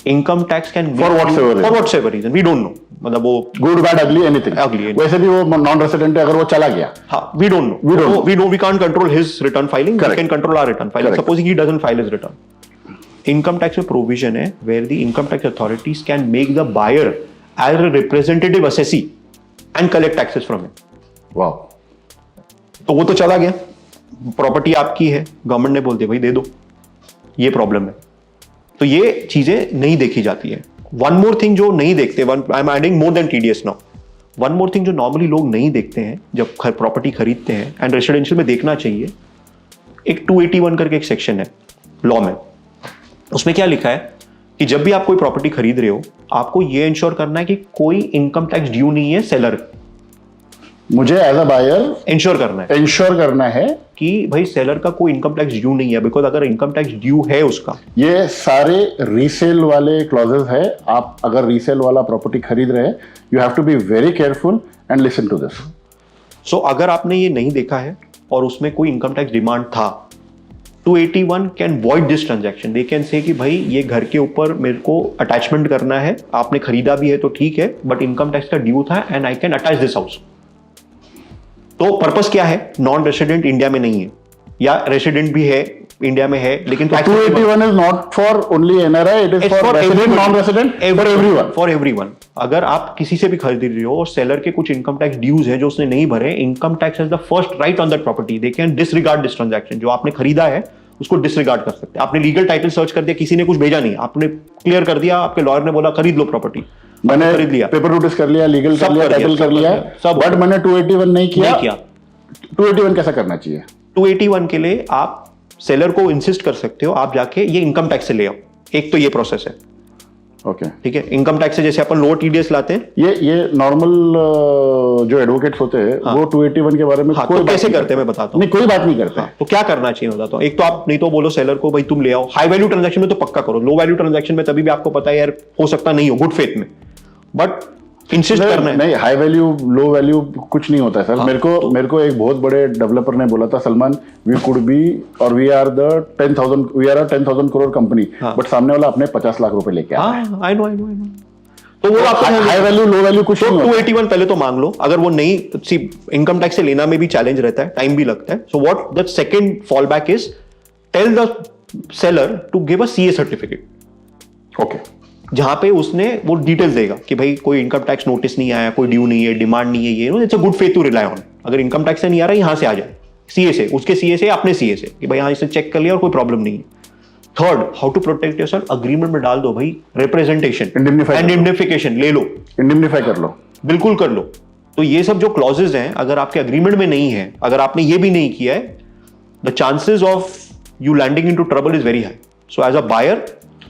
income tax can For whatsoever reason we don't know, मतलब वो गुड बैड अगली एनीथिंग, वैसे भी वो नॉन रेसिडेंट है, अगर वो चला गया, हाँ we don't know, we can't control his return filing, we can control our return filing. Supposing he doesn't file his return, income tax में प्रोविजन है where the income tax authorities can make the buyer as a representative assessee and collect taxes from him. वाह, तो वो तो चला गया, property आपकी है, गवर्नमेंट ने बोल दिया भाई दे दो, ये प्रॉब्लम है। तो ये चीजें नहीं देखी जाती है। वन मोर थिंग जो नहीं देखते, I am adding more than TDS now, one more thing जो नॉर्मली लोग नहीं देखते हैं जब प्रॉपर्टी खरीदते हैं एंड रेसिडेंशियल में देखना चाहिए, एक 281 करके एक सेक्शन है लॉ में, उसमें क्या लिखा है कि जब भी आप कोई प्रॉपर्टी खरीद रहे हो आपको ये इंश्योर करना है कि कोई इनकम टैक्स ड्यू नहीं है सेलर, मुझे एज अ बायर इंश्योर करना है कि भाई सेलर का कोई इनकम टैक्स ड्यू नहीं है, बिकॉज अगर इनकम टैक्स ड्यू है उसका, ये सारे रीसेल वाले क्लॉजेस है। आप अगर रीसेल वाला प्रॉपर्टी खरीद रहे हैं, you have to be very careful and listen to this. So अगर आपने ये नहीं देखा है और उसमें कोई इनकम टैक्स डिमांड था 281 can void this transaction. They can say कि भाई ये घर के ऊपर मेरे को अटैचमेंट करना है, आपने खरीदा भी है तो ठीक है, बट इनकम टैक्स का ड्यू था and I can attach this house. तो पर्पस क्या है? नॉन रेसिडेंट इंडिया में नहीं है, या रेसिडेंट भी है इंडिया में है, लेकिन 281 is not for only NRI, it is for resident, non-resident, for everyone. For everyone. अगर आप किसी से भी खरीद रहे हो और सेलर के कुछ इनकम टैक्स ड्यूज है जो उसने नहीं भरे, income tax has the first right on that property. They can disregard this transaction. जो आपने खरीदा है उसको डिसरिगार्ड कर सकते हैं. आपने लीगल टाइटल सर्च कर दिया, किसी ने कुछ भेजा नहीं, आपने क्लियर कर दिया, आपके लॉयर ने बोला खरीद लो प्रॉपर्टी, मैंने खरीद लिया, पेपर नोटिस कर लिया, लीगल कर सब लिया, कर लिया, टाइटल सब कर लिया, सब बट मैंने 281 नहीं किया. 281 कैसा करना चाहिए? 281 के लिए आप सेलर को इंसिस्ट कर सकते हो, आप जाके ये इनकम टैक्स से ले आओ. एक तो ये प्रोसेस है. ओके, ठीक है. इनकम टैक्स से जैसे अपन लोअर टीडीएस लाते हैं, ये नॉर्मल जो एडवोकेट्स होते हैं वो 281 के बारे में हाँ, कोई तो बात कैसे नहीं करते हैं मैं बताता हूँ. नहीं, कोई बात नहीं करते. तो क्या करना चाहिए बताता हूँ. एक तो आप नहीं तो बोलो सेलर को भाई तुम ले आओ. हाई वैल्यू ट्रांजैक्शन में तो पक्का करो. लो वैल्यू ट्रांजैक्शन में तभी भी आपको पता है यार हो सकता नहीं हो, गुड फेथ में, बट इंसिस्ट करना है. नहीं, हाई वैल्यू लो वैल्यू कुछ नहीं होता है सर. मेरे को एक बहुत बड़े डेवलपर ने बोला था, सलमान, वी कुड बी और we are the 10,000 crore company, but सामने वाला अपने 50 लाख रुपए लेके आया है. I know. तो वो आपको हाई वैल्यू लो वैल्यू कुछ नहीं होता. 281 पहले तो मांग लो. अगर वो नहीं, इनकम टैक्स से लेना में भी चैलेंज रहता है, टाइम भी लगता है. So what the second fall back is, tell the seller to give a CA certificate. Okay, जहां पे उसने वो डिटेल्स देगा कि भाई कोई इनकम टैक्स नोटिस नहीं आया, कोई ड्यू नहीं है, डिमांड नहीं है, ये it's a good faith to rely on. अगर इनकम टैक्स से नहीं आ रहा यहां से आ जाए, सीए से, उसके सीए से, अपने सीए से, कि भाई यहां इसे चेक कर लिया और कोई प्रॉब्लम नहीं है. Third, how to protect yourself, agreement में डाल दो भाई रिप्रेजेंटेशन एंड इंडेमनिफिकेशन ले लो, इंडेमनिफाई कर लो, बिल्कुल कर लो. तो ये सब जो क्लॉजेज हैं, अगर आपके अग्रीमेंट में नहीं है, अगर आपने ये भी नहीं किया है, the chances of you landing into trouble is very high. So as a buyer,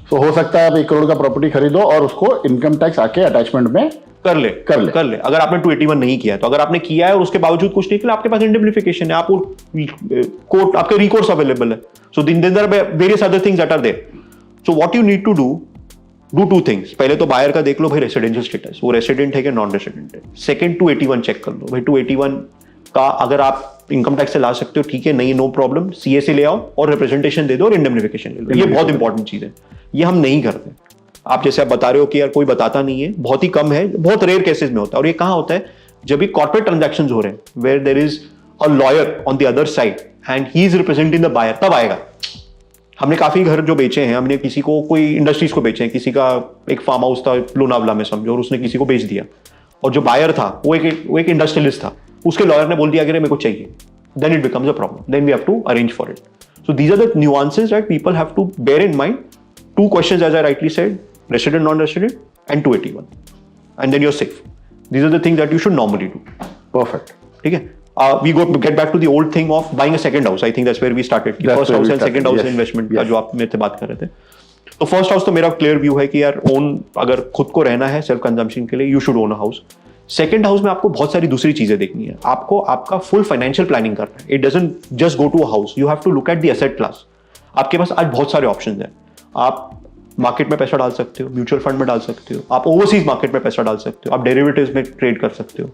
तो हो सकता है आप 1 करोड़ का प्रॉपर्टी खरीदो और उसको इनकम टैक्स आके अटैचमेंट में कर ले. अगर आपने 281 नहीं किया है, तो अगर आपने किया है और उसके बावजूद कुछ नहीं किया, आपके पास इंडेमनिफिकेशन है, आपको कोर्ट, आपके रिकोर्स अवेलेबल है. So there are various other things that are there. So what you need to do 2 things. पहले तो बायर का देख लो भाई रेसिडेंशियल स्टेटस, वो रेसिडेंट है कि नॉन रेसिडेंट है. सेकंड, 281 चेक कर लो भाई. 281 का अगर आप इनकम टैक्स से ला सकते हो, ठीक है, नहीं, नो प्रॉब्लम, सीए से ले आओ और रिप्रेजेंटेशन दे दो और इंडेमनिफिकेशन ले लो. ये बहुत इंपॉर्टेंट चीज है, ये हम नहीं करते. आप जैसे आप बता रहे हो कि यार कोई बताता नहीं है, बहुत ही कम है, बहुत रेयर केसेस में होता है. और ये कहां होता है? जब भी कॉर्पोरेट ट्रांजैक्शंस हो रहे हैं, where there is a lawyer on the other side and he is representing the buyer, तब आएगा. हमने काफी घर जो बेचे हैं, हमने किसी को, कोई इंडस्ट्रीज को बेचे हैं, किसी का एक फार्म हाउस था लोनावला में समझो, और उसने किसी को बेच दिया, और जो बायर था वो एक इंडस्ट्रियलिस्ट था, उसके लॉयर ने बोल दिया कि मेरे को चाहिए, then it becomes a problem, then we have to arrange for it. So these are the nuances that people have to bear in mind. 2 questions as I rightly said, resident, non-resident, and 281, and then you're safe. These are the things that you should normally do. Perfect. ठीक है. We get back to the old thing of buying a second house. I think that's where we started. First house and second house investment का जो आप मेरे से बात कर रहे थे. तो फर्स्ट हाउस तो मेरा क्लियर व्यू है कि यार ओन, अगर खुद को रहना है सेल्फ कंजम्पशन के लिए, you should own a house. Second house में आपको बहुत सारी दूसरी चीजें देखनी है. आपको आपका फुल फाइनेंशियल प्लानिंग करना है. It doesn't just go to a house, you have to look at the asset class. आपके पास आज बहुत सारे ऑप्शंस हैं. आप मार्केट में पैसा डाल सकते हो, म्यूचुअल फंड में डाल सकते हो, आप ओवरसीज मार्केट में पैसा डाल सकते हो, आप डेरिवेटिव्स में ट्रेड कर सकते हो,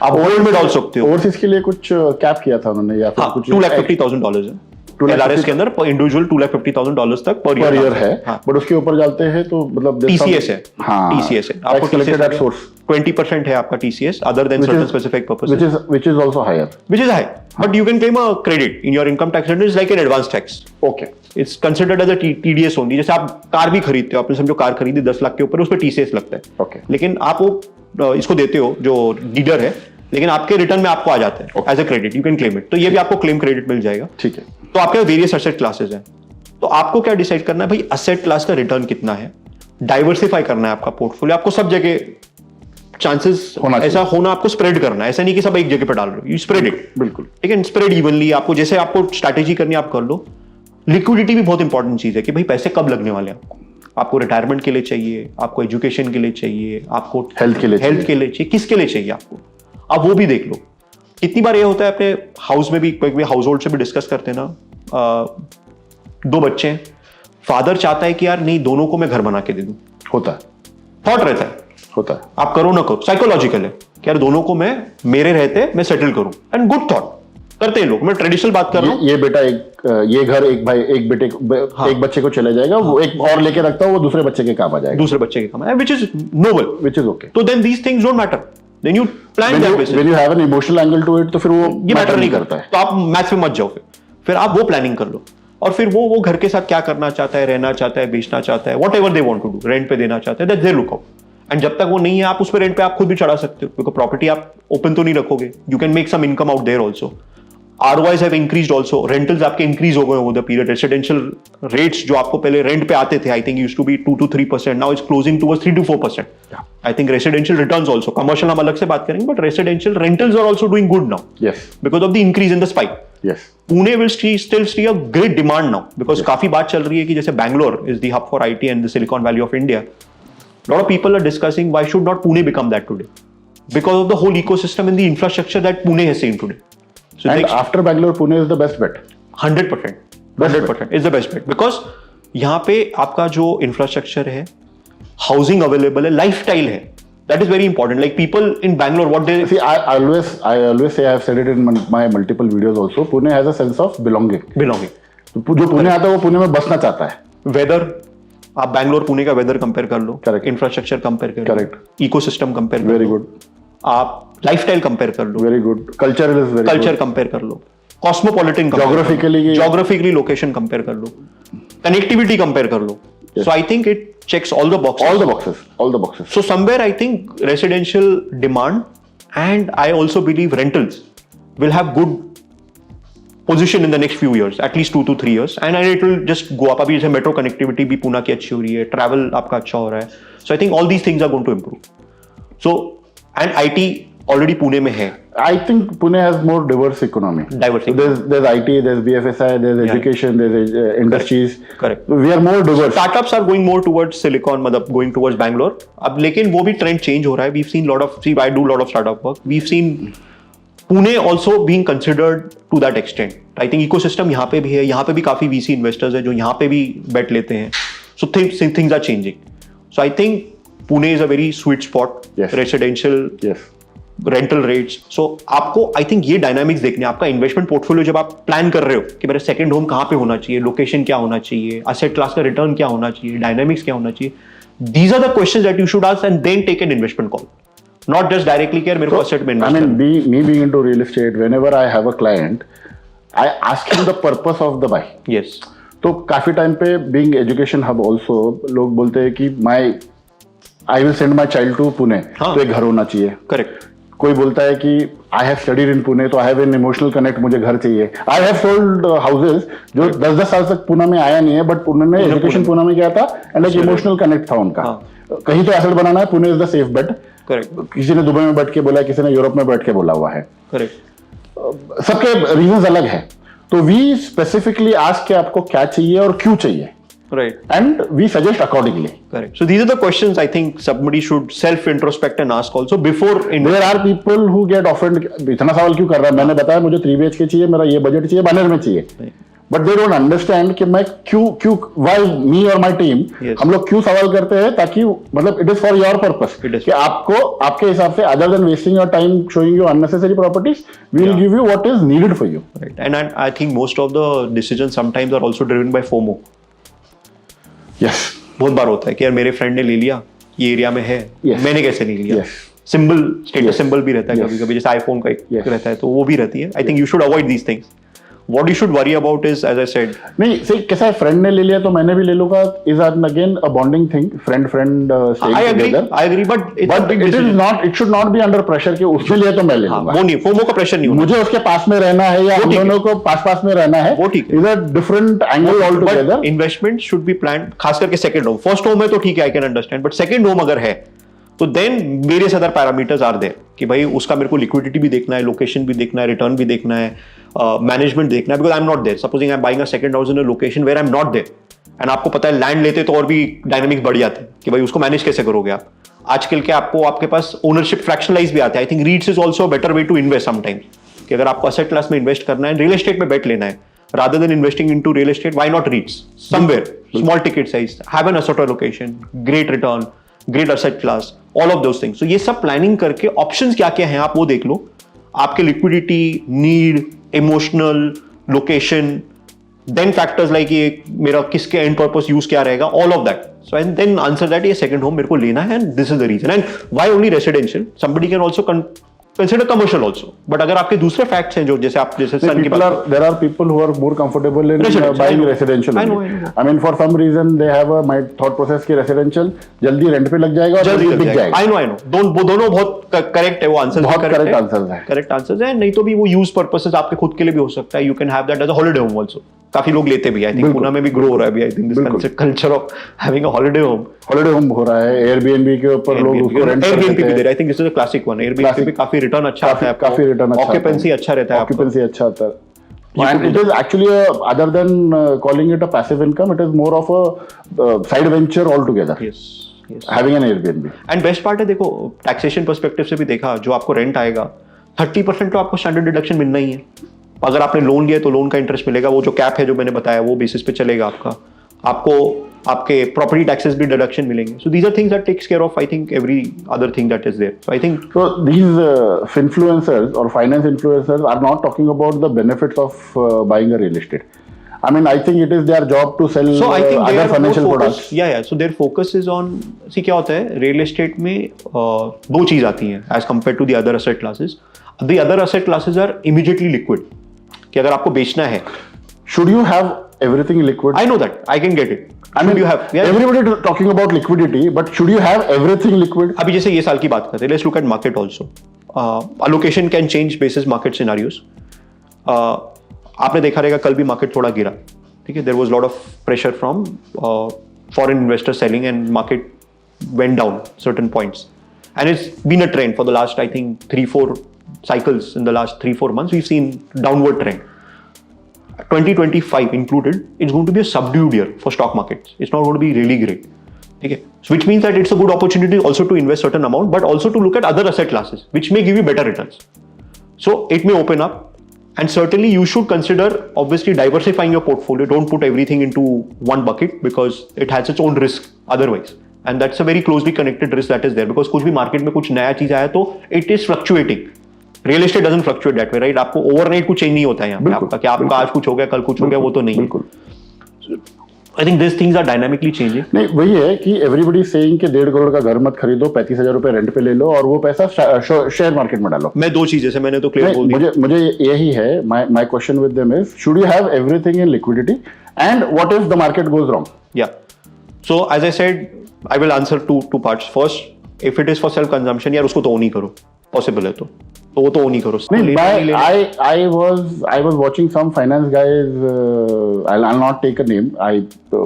आप गोल्ड में डाल सकते हो. ओवरसीज के लिए कुछ कैप किया था उन्होंने, या फिर कुछ $250,000 है LRS के अंदर इंडिविजुअल. $250,000 तक पर ईयर है. बट उसके ऊपर जाते हैं तो मतलब TCS है. हाँ, TCS है. आपको कलेक्टेड एट सोर्स 20% है आपका TCS, other than certain specific purposes, which is also higher. Which is high, but you can claim a credit in your income tax return. It's like an advance tax. Okay. It's considered as a TDS only. जैसे आप car भी खरीदते हो, आपने समझो car खरीदी 10 लाख के ऊपर, उस पर TCS लगता है. Okay. लेकिन आप वो इसको देते हो जो डीलर है, लेकिन आपके रिटर्न में आपको आ जाता है as a credit, you can claim it. तो ये भी आपको क्लेम क्रेडिट मिल जाएगा. ठीक है. तो आपके वेरियस एसेट क्लासेस हैं. तो आपको क्या डिसाइड करना है भाई, एसेट क्लास का रिटर्न कितना है, डाइवर्सिफाई करना है आपका पोर्टफोलियो. आपको सब जगह चांसेस ऐसा होना, आपको स्प्रेड करना है. ऐसा नहीं कि सब एक जगह पे डाल रहे हो, यू स्प्रेड इट. बिल्कुल. ठीक है, स्प्रेड इवनली. आपको जैसे आपको स्ट्रैटेजी करनी है आप कर लो. लिक्विडिटी भी बहुत इंपॉर्टेंट चीज है कि भाई पैसे कब लगने वाले हैं आपको रिटायरमेंट के लिए चाहिए, आपको एजुकेशन के लिए चाहिए, आपको हेल्थ के लिए चाहिए, किसके लिए चाहिए आपको. अब वो भी देख लो. कितनी बार ये होता है अपने हाउस में भी, कोई हाउस होल्ड से भी डिस्कस करते हैं ना, 2 बच्चे हैं, फादर चाहता है कि यार नहीं, दोनों को मैं घर बना के दे दूं. होता है, थॉट रहता है, होता है. आप करो ना करो, साइकोलॉजिकल है कि यार दोनों को मैं मेरे रहते मैं सेटल करूं, एंड गुड थॉट. करते हैं लोग, मैं ट्रेडिशनल बात कर रहा हूँ। ये बेटा ये घर एक भाई एक बेटे एक बच्चे को चले जाएगा, वो एक और लेके रखता है, वो दूसरे बच्चे के काम आ जाएगा, दूसरे बच्चे के काम है, which is noble, which is okay. तो then these things don't matter, then you plan that basis. When you have an emotional angle to it, तो फिर वो ये मैटर नहीं करता है, तो आप मैथ्स में मत जाओ, फिर आप वो प्लानिंग कर लो, और फिर वो घर के साथ क्या करना चाहता है, रहना चाहता है, बेचना चाहता है, whatever they want to do, rent पे देना चाहते हैं, that's their look out. And जब तक वो नहीं है, आप उस पर रेंट पे आप खुद भी चढ़ा सकते हो, क्योंकि प्रॉपर्टी आप ओपन तो नहीं रखोगे, you can make some income out there also. ROIs have increased also, rentals आपके increase हो गए over the period, residential rates जो आपको पहले रेंट पे आते थे, I think used to be 2 to 3%, now it's closing towards 3 to 4%. I think residential returns also, commercial हम अलग से बात करेंगे, but residential rentals are also doing good now. Yes. Because of the increase in the spike. Yes. Pune will still see a great demand now, because काफी बात चल रही है कि जैसे Bangalore is the hub for IT and the Silicon Valley of India. A lot of people are discussing why should not Pune become that today, because of the whole ecosystem and the infrastructure that Pune has seen today. So and after Bangalore, Pune is the best bet. 100%. 100% is the best bet, because यहाँ पे आपका जो infrastructure है, housing available है, lifestyle है, that is very important. Like people in Bangalore, what they see, I always say, I have said it in my multiple videos also, Pune has a sense of belonging. तो जो पुणे आता है वो पुणे में बसना चाहता है। वेदर, आप बैंगलोर पुणे का वेदर कंपेयर कर लो, करेक्ट, इंफ्रास्ट्रक्चर कंपेयर कर लो, करेक्ट, इकोसिस्टम कंपेयर कर लो, वेरी गुड, आप लाइफस्टाइल कंपेयर कर लो, वेरी गुड, कल्चर कंपेयर कर लो, कॉस्मोपॉलिटन, ज्योग्राफिकली लोकेशन कंपेयर कर लो, कनेक्टिविटी कंपेयर कर लो। So I think it checks all the boxes. So somewhere I think residential demand, and I also believe rentals will have good position in the next few years, at least 2 to 3 years, and it will just go up. अभी जैसे metro connectivity भी पुणे की अच्छी हो रही है, travel आपका अच्छा हो रहा है, so I think all these things are going to improve. So and IT already Pune में है. I think Pune has more diverse economy. So there's IT, there's BFSI, there's education, there's industries. Correct. We are more diverse. Startups are going more towards Silicon, मतलब going towards Bangalore. अब लेकिन वो भी trend change हो रहा है. We've seen lot of, I do lot of startup work. We've seen Pune also being considered to that extent. I think ecosystem यहाँ पे भी है. यहाँ पे भी काफी VC investors है जो यहाँ पे भी bet लेते हैं. So things are changing. So I think Pune is a very sweet spot. Yes. Residential. Yes. Rental rates. So आपको आई थिंक ये डायनामिक्स देखने, आपका इन्वेस्टमेंट पोर्टफोलियो जब आप प्लान कर रहे हो कि मेरा सेकंड होम कहाँ पे होना चाहिए, लोकेशन क्या होना चाहिए, एसेट क्लास का रिटर्न क्या होना चाहिए, डायनामिक्स क्या होना चाहिए, these are the questions that you should ask and then take an investment call, not just directly कि यार मेरे को एसेट में इन्वेस्ट करना है। I mean, me being into real estate, whenever I have a client, I ask him the purpose of the buy. Yes. तो काफी time पे being education hub also, लोग बोलते हैं कि I will send my child to Pune, तो एक घर होना चाहिए. करेक्ट. कोई बोलता है कि I have studied in Pune, तो I have an emotional connect, मुझे घर चाहिए. आई हैव सोल्ड हाउसेस जो 10-10 साल तक पुणे में आया नहीं है, बट पुणे में एजुकेशन पुणे में क्या था एंड एक इमोशनल कनेक्ट था उनका. कहीं तो एसेट बनाना है, Pune is the safe bet. Correct. किसी ने दुबई में बैठ के बोला, किसी ने यूरोप में बैठ के बोला हुआ है. करेक्ट. सबके रीजंस अलग है. तो वी स्पेसिफिकली आस्क कि आपको क्या चाहिए और क्यों चाहिए. Right. And we suggest accordingly. Correct. So these are the questions I think somebody should self-introspect and ask also before. There are people who get offended. इतना सवाल क्यों कर रहा है? मैंने बताया मुझे 3 BHK चाहिए, मेरा ये बजट चाहिए, बानेर में चाहिए. But they don't understand कि मैं क्यों why me or my team हम लोग क्यों सवाल करते हैं, ताकि मतलब it is for your purpose. कि आपको आपके हिसाब से other than wasting your time showing you unnecessary properties, we will give you what is needed for you. Right. And I think most of the decisions sometimes are also driven by FOMO. Yes. बहुत बार होता है कि यार मेरे friend ने ले लिया, ये एरिया में है, मैंने कैसे नहीं लिया. सिंबल, स्टेटस सिंबल भी रहता है कभी कभी, जैसे आईफोन का एक रहता है, तो वो भी रहती है. I think you should avoid these things. What you should worry about is, as I said, नहीं सही कैसा है, फ्रेंड ने ले लिया तो मैंने भी ले लूंगा, is again a bonding thing, friend staying together. I agree, but it is not, it should not be under pressure कि उसने लिया तो मैं ले लूंगा. वो नहीं, FOMO का प्रेशर नहीं होना. मुझे उसके पास में रहना है या हम दोनों को पास में रहना है, वो ठीक है. Is a different angle altogether. Investment should be planned, खास करके सेकंड होम. फर्स्ट होम है तो ठीक है, I can understand, but second home अगर है तो then various other parameters are there कि भाई उसका मेरे को लिक्विडिटी भी देखना है, लोकेशन भी देखना है, रिटर्न भी देखना है, मैनेजमेंट देखना है, because I am not there. Supposing I am buying a second house in a location where I am not there, and आपको पता है लैंड लेते तो और भी डायनामिक्स बढ़ जाते हैं कि भाई उसको मैनेज कैसे करोगे आप. आजकल के आपके पास ओनरशिप फ्रैक्शनलाइज भी आता है. I think REITs is also better way to invest sometimes, कि अगर आपको असेट क्लास में इन्वेस्ट करना है, रियल एस्टेट में बेट लेना है, rather than investing into real estate, why not REITs? Somewhere, small ticket size, have an asset allocation, great return, great asset class, all of those things. So ये सब planning करके options क्या क्या हैं आप वो देख लो. आपके liquidity need, emotional, location, then factors like ये मेरा किसके एंड पर्पस यूज क्या रहेगा, all of that. So and then answer that ये सेकंड होम मेरे को लेना है and this is the reason. And why only residential? Somebody can also consider commercial also, but अगर आपके दूसरे facts हैं जो जैसे आप जैसे सन की बात, there are people who are more comfortable in buying residential. I know. I mean, for some reason they have a my thought process कि residential जल्दी रेंट पे लग जाएगा और जल्दी बिक जाएगा. I know. दोनों बहुत करेक्ट है, वो आंसर बहुत करेक्ट आंसर है. करेक्ट आंसर है. नहीं तो भी वो यूज पर्पसेस आपके खुद के लिए भी हो सकता है. You can have that as a holiday home also. काफी लोग लेते भी. आई थिंक पुणे में भी ग्रो हो रहा है अभी. आई think this culture of having a holiday home हो रहा है. एयरबीएनबी के ऊपर लोग उसको रेंट करते हैं. एयरबीएनबी भी दे रहे. आई think this is a classic one. Airbnb पे काफी रिटर्न अच्छा आता है. काफी रिटर्न अच्छा, ऑक्यूपेंसी अच्छा रहता है. ऑक्यूपेंसी अच्छा आता है. And it is actually other than calling it a passive income, it is more of a side venture altogether. Yes. Having an Airbnb. And best part है, देखो टैक्सेशन पर्सपेक्टिव से भी देखा, जो आपको रेंट आएगा 30% तो आपको स्टैंडर्ड डिडक्शन मिलना ही है. अगर आपने लोन लिया तो लोन का इंटरेस्ट मिलेगा. वो जो कैप है जो मैंने बताया वो बेसिस पे चलेगा आपका. आपको आपके प्रॉपर्टी टैक्सेस भी डिडक्शन मिलेंगे. So these are things that takes care of I think every other thing that is there. So I think so these influencers or finance influencers are not talking about the benefits of buying a real estate. I mean, I think it is their job to sell other financial products. Yeah. So their focus is on, see क्या होता है real estate में दो चीज आती हैं as compared to the other asset classes. The other asset classes are immediately liquid. कि अगर आपको बेचना है, should you have everything liquid? I know that. I can get it. I mean, you have, everybody talking about liquidity, but should you have everything liquid? अभी जैसे ये साल की बात करते हैं, let's look at market also. Allocation can change basis market scenarios. आपने देखा रहेगा कल भी मार्केट थोड़ा गिरा. ठीक है, there was lot of pressure from foreign investors selling and market went down certain points. And it's been a trend for the last, I think, 3-4 cycles. In the last 3-4 months, we've seen downward trend. 2025 included, it's going to be a subdued year for stock markets. It's not going to be really great. Okay, so which means that it's a good opportunity also to invest certain amount, but also to look at other asset classes, which may give you better returns. So it may open up, and certainly you should consider obviously diversifying your portfolio. Don't put everything into one bucket because it has its own risk otherwise. And that's a very closely connected risk that is there because कुछ भी market में कुछ नया चीज आया तो it is fluctuating. Real estate doesn't fluctuate that way, right? आपको overnight कुछ चेंज नहीं होता है यहाँ पे आपका, क्या आपका आज कुछ हो गया कल कुछ हो गया, वो तो नहीं. बिल्कुल. I think this things are dynamically changing. नहीं, वही है कि एवरीबडी सेइंग कि 1.5 करोड़ का घर मत खरीदो, 35,000 रुपए रेंट पे ले लो और वो पैसा शेयर मार्केट में डालो. मैं दो चीजें से मैंने तो क्लियर बोल दिया. मुझे यही है, my question with them is should you have everything in liquidity and what if the market goes wrong? या so as I said I will answer two parts. First, if it is for self consumption, यार उसको तो own ही करो. Possible है तो वो तो नहीं करो. I was watching some finance guys. I'll not take a name. I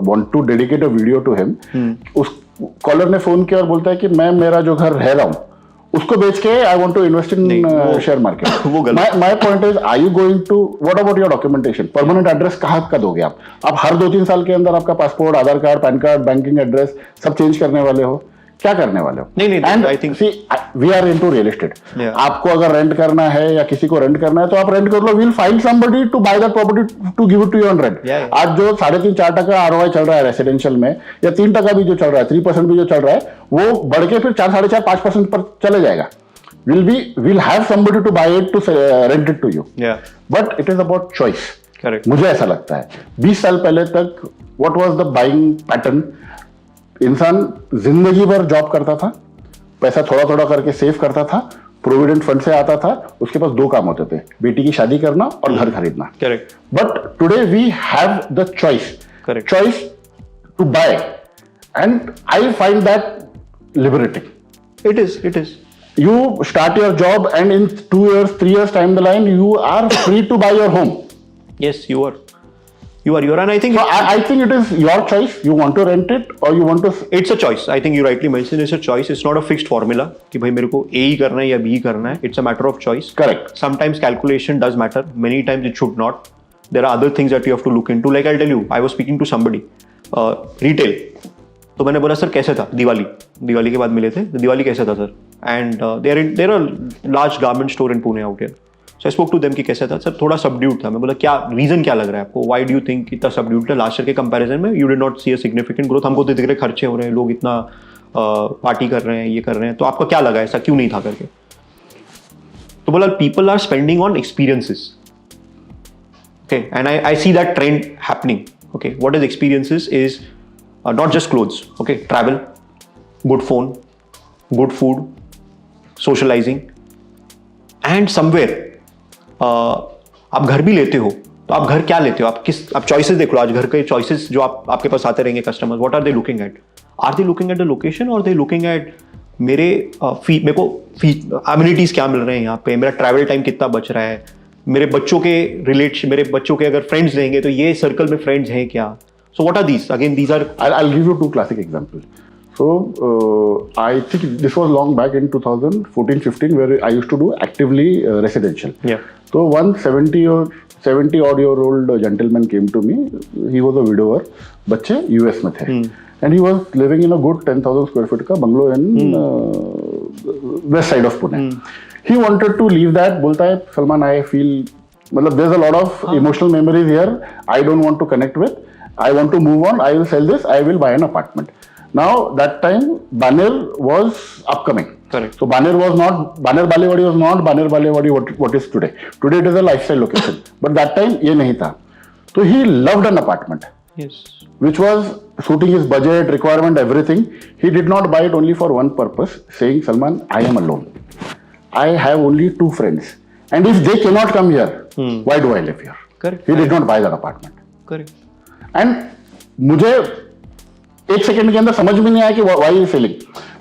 want to dedicate a video to him. उस कॉलर ने फोन किया और बोलता है कि मैं मेरा जो घर रह रहा हूँ उसको बेच के I want to invest in share market. वो गलत. My point is, are you going to? What about your documentation? Permanent address कहाँ का दोगे आप? आप हर 2-3 साल के अंदर आपका passport, Aadhaar card, PAN card, banking address सब चेंज करने वाले हो. क्या करने वाले हो? नहीं, I think we are into real estate. आपको अगर रेंट करना है या किसी को रेंट करना है तो आप रेंट कर लो. We'll find somebody to buy that property to give it to you on rent. आज जो 3.5-4% आरओआई चल रहा है रेसिडेंशियल में, या 3% भी जो चल रहा है, 3% भी जो चल रहा है, वो बढ़ के फिर 4-4.5-5% पर चले जाएगा. we'll have somebody to buy it to rent it to you. But it is about choice. Correct. मुझे ऐसा लगता है 20 साल पहले तक what was the buying pattern? इंसान जिंदगी भर जॉब करता था, पैसा थोड़ा थोड़ा करके सेव करता था, प्रोविडेंट फंड से आता था, उसके पास 2 काम होते थे, बेटी की शादी करना और घर खरीदना. Correct. But today we have the choice. Correct. Choice to buy and I find that liberating. It is. You start your job and in 2 years, 3 years time the line, you are free to buy your home. Yes, you are, and I think. So I think it is your choice. You want to rent it or you want to. It's a choice. I think you rightly mentioned it's a choice. It's not a fixed formula कि भाई मेरे को A ही करना है या B ही करना है. It's a matter of choice. Correct. Sometimes calculation does matter. Many times it should not. There are other things that you have to look into. Like I'll tell you, I was speaking to somebody, retail. तो मैंने बोला sir कैसे था दिवाली के बाद मिले थे, दिवाली कैसे था sir? And there are large garment store in Pune out here. So I spoke to them कि कैसे था सर? थोड़ा सबड्यूड था. मैं बोला क्या रीजन क्या लग रहा है आपको? व्हाई डू यू थिंक इतना सबड्यूड था? लास्ट ईयर के कंपैरिजन में you did not see a significant growth. हमको तो दिख रहे खर्चे हो रहे हैं, लोग इतना पार्टी कर रहे हैं, ये कर रहे हैं, तो आपका क्या लगा ऐसा क्यों नहीं था करके? तो बोला people are spending on experiences. Okay, and I see that trend happening. Okay, what is experiences is not just clothes. Okay, travel, good phone, good food, socializing, and somewhere आप घर भी लेते हो तो आप घर क्या लेते हो, आप चॉइसेस देख लो. आज घर के चॉइसेस जो आपके पास आते रहेंगे customers, what are they looking at? Are they looking at the location और दे लुकिंग एट मेरे को अम्यूनिटीज क्या मिल रहे हैं यहाँ पे, मेरा ट्रैवल टाइम कितना बच रहा है, मेरे बच्चों के अगर फ्रेंड्स रहेंगे तो ये सर्कल में फ्रेंड्स हैं क्या? So what are these? Again these are, I'll give you two classic examples. So I think this was long back in 2014-15 where I used to do actively residential. Yeah. So one 70 odd year old gentleman came to me. He was a widower. बच्चे US में थे. And he was living in a good 10,000 square feet का bungalow in west side of Pune. He wanted to leave that. बोलता है Salman, I feel मतलब there's a lot of emotional memories here. I don't want to connect with. I want to move on. I will sell this. I will buy an apartment. Now that time Baner was upcoming. Correct. So Baner Balewadi was not Baner Balewadi what is today. Today it is a lifestyle location. But that time ये नहीं था. So he loved an apartment. yes, Which was suiting his budget, requirement, everything. He did not buy it only for one purpose, saying, Salman, I am alone. I have only 2 friends. And if they cannot come here, why do I live here? Correct. He did not buy that apartment. correct. And मुझे 1 second के अंदर समझ में नहीं आया कि Y is selling.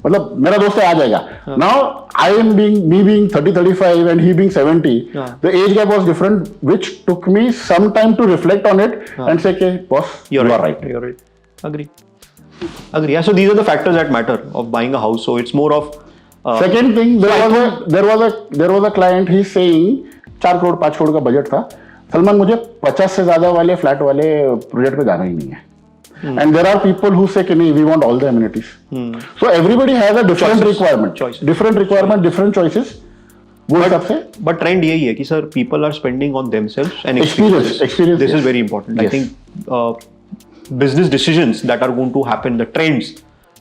मतलब मेरा दोस्त आ जाएगा. Now I am being 30-35 and he being 70. The age gap was different which took me some time to reflect on it and say के boss you are right. You're right. Agree. Yeah, so these are the factors that matter of buying a house. So it's more of second thing, there was a client he saying 4 crore 5 crore का budget था. सलमान, मुझे 50 से ज्यादा वाले flat वाले project पे जाना ही नहीं है. And there are people who say कि नहीं, we want all the amenities. So everybody has a different requirement, different choices. वो हिसाब से बट ट्रेंड यही है कि sir people are spending on themselves and Experience, this is yes. Very important. I Yes. Think business decisions that are going to happen, the trends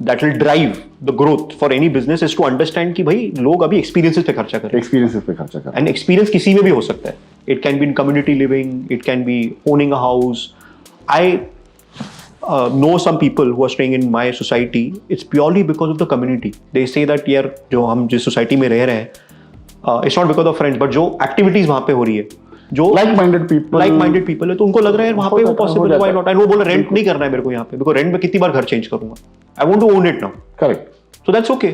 that will drive the growth for any business is to understand कि भाई लोग अभी experiences पे खर्चा करें. Experiences पे खर्चा कर. And experience किसी में भी हो सकता है. It can be in community living, it can be owning a house. I know some people who are staying in my society. It's purely because of the community. They say that यार जो हम जिस society में रह रहे हैं, it's not because of friends, but जो activities वहाँ पे हो रही है, जो लाइक माइंडेड पीपल है, तो उनको लग रहा है वहाँ पे वो पॉसिबल है, व्हाई नॉट. एंड वो बोल रेंट नहीं करना है मेरे को यहाँ पे, बिकॉज़ रेंट में कितनी बार घर चेंज करूंगा. I want to own it now. Correct. So that's okay.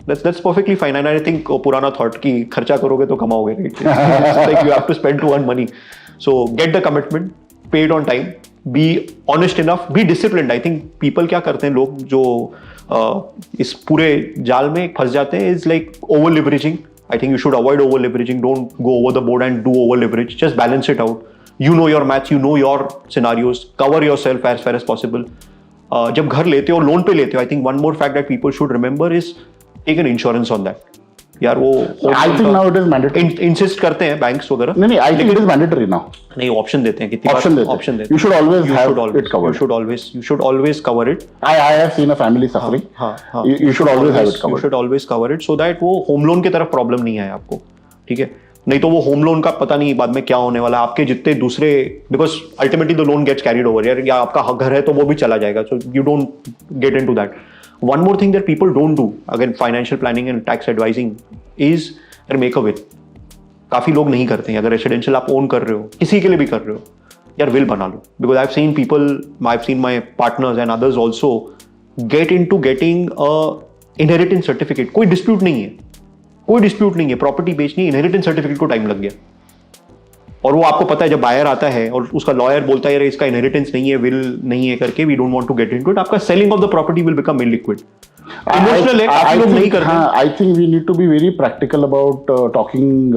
That's perfectly fine. And I think पुराना thought कि खर्चा करोगे तो कमाओगे. Right? Like you have to spend to earn money. So get the commitment, pay it on time, be honest enough, be disciplined. I think people क्या करते हैं लोग जो इस पूरे जाल में फंस जाते हैं is like over leveraging. I think you should avoid over leveraging. Don't go over the board and do over leverage. Just balance it out. You know your maths, you know your scenarios. Cover yourself as far as possible. जब घर लेते हो, loan पे लेते हो, I think one more fact that people should remember is take an insurance on that. यार वो I think now it is mandatory. Insist करते हैं बैंक्स वगैरह. नहीं, I think it is mandatory now. नहीं, ऑप्शन देते हैं, कितनी ऑप्शन देते. You should always have it covered. You should always cover it. I have seen a family suffering. You should always have it covered. You should always cover it so that वो home loan की तरफ problem नहीं आए आपको. ठीक है, नहीं तो वो होम लोन का पता नहीं बाद में क्या होने वाला है. आपके जितने दूसरे, because ultimately the loan gets carried over यार, या आपका घर है तो वो भी चला जाएगा. So you don't get into that. One more thing that people don't do again financial planning and tax advising is make a will. काफी लोग नहीं करते हैं. अगर रेसिडेंशियल आप ओन कर रहे हो, किसी के लिए भी कर रहे हो, यार विल बना लो. Because I have seen people, I have seen my partners and others also get into getting a inheritance certificate. कोई डिस्प्यूट नहीं है, प्रॉपर्टी बेचनी, इनहेरिटेंस सर्टिफिकेट को टाइम लग गया. और वो आपको पता है जब बायर आता है और उसका लॉयर बोलता है इसका इनहेरिटेंस नहीं है, विल नहीं है करके, we don't want to get into it, आपका selling off the property will become illiquid. Emotional है, काफी लोग नहीं करते. I think we need to be very practical about talking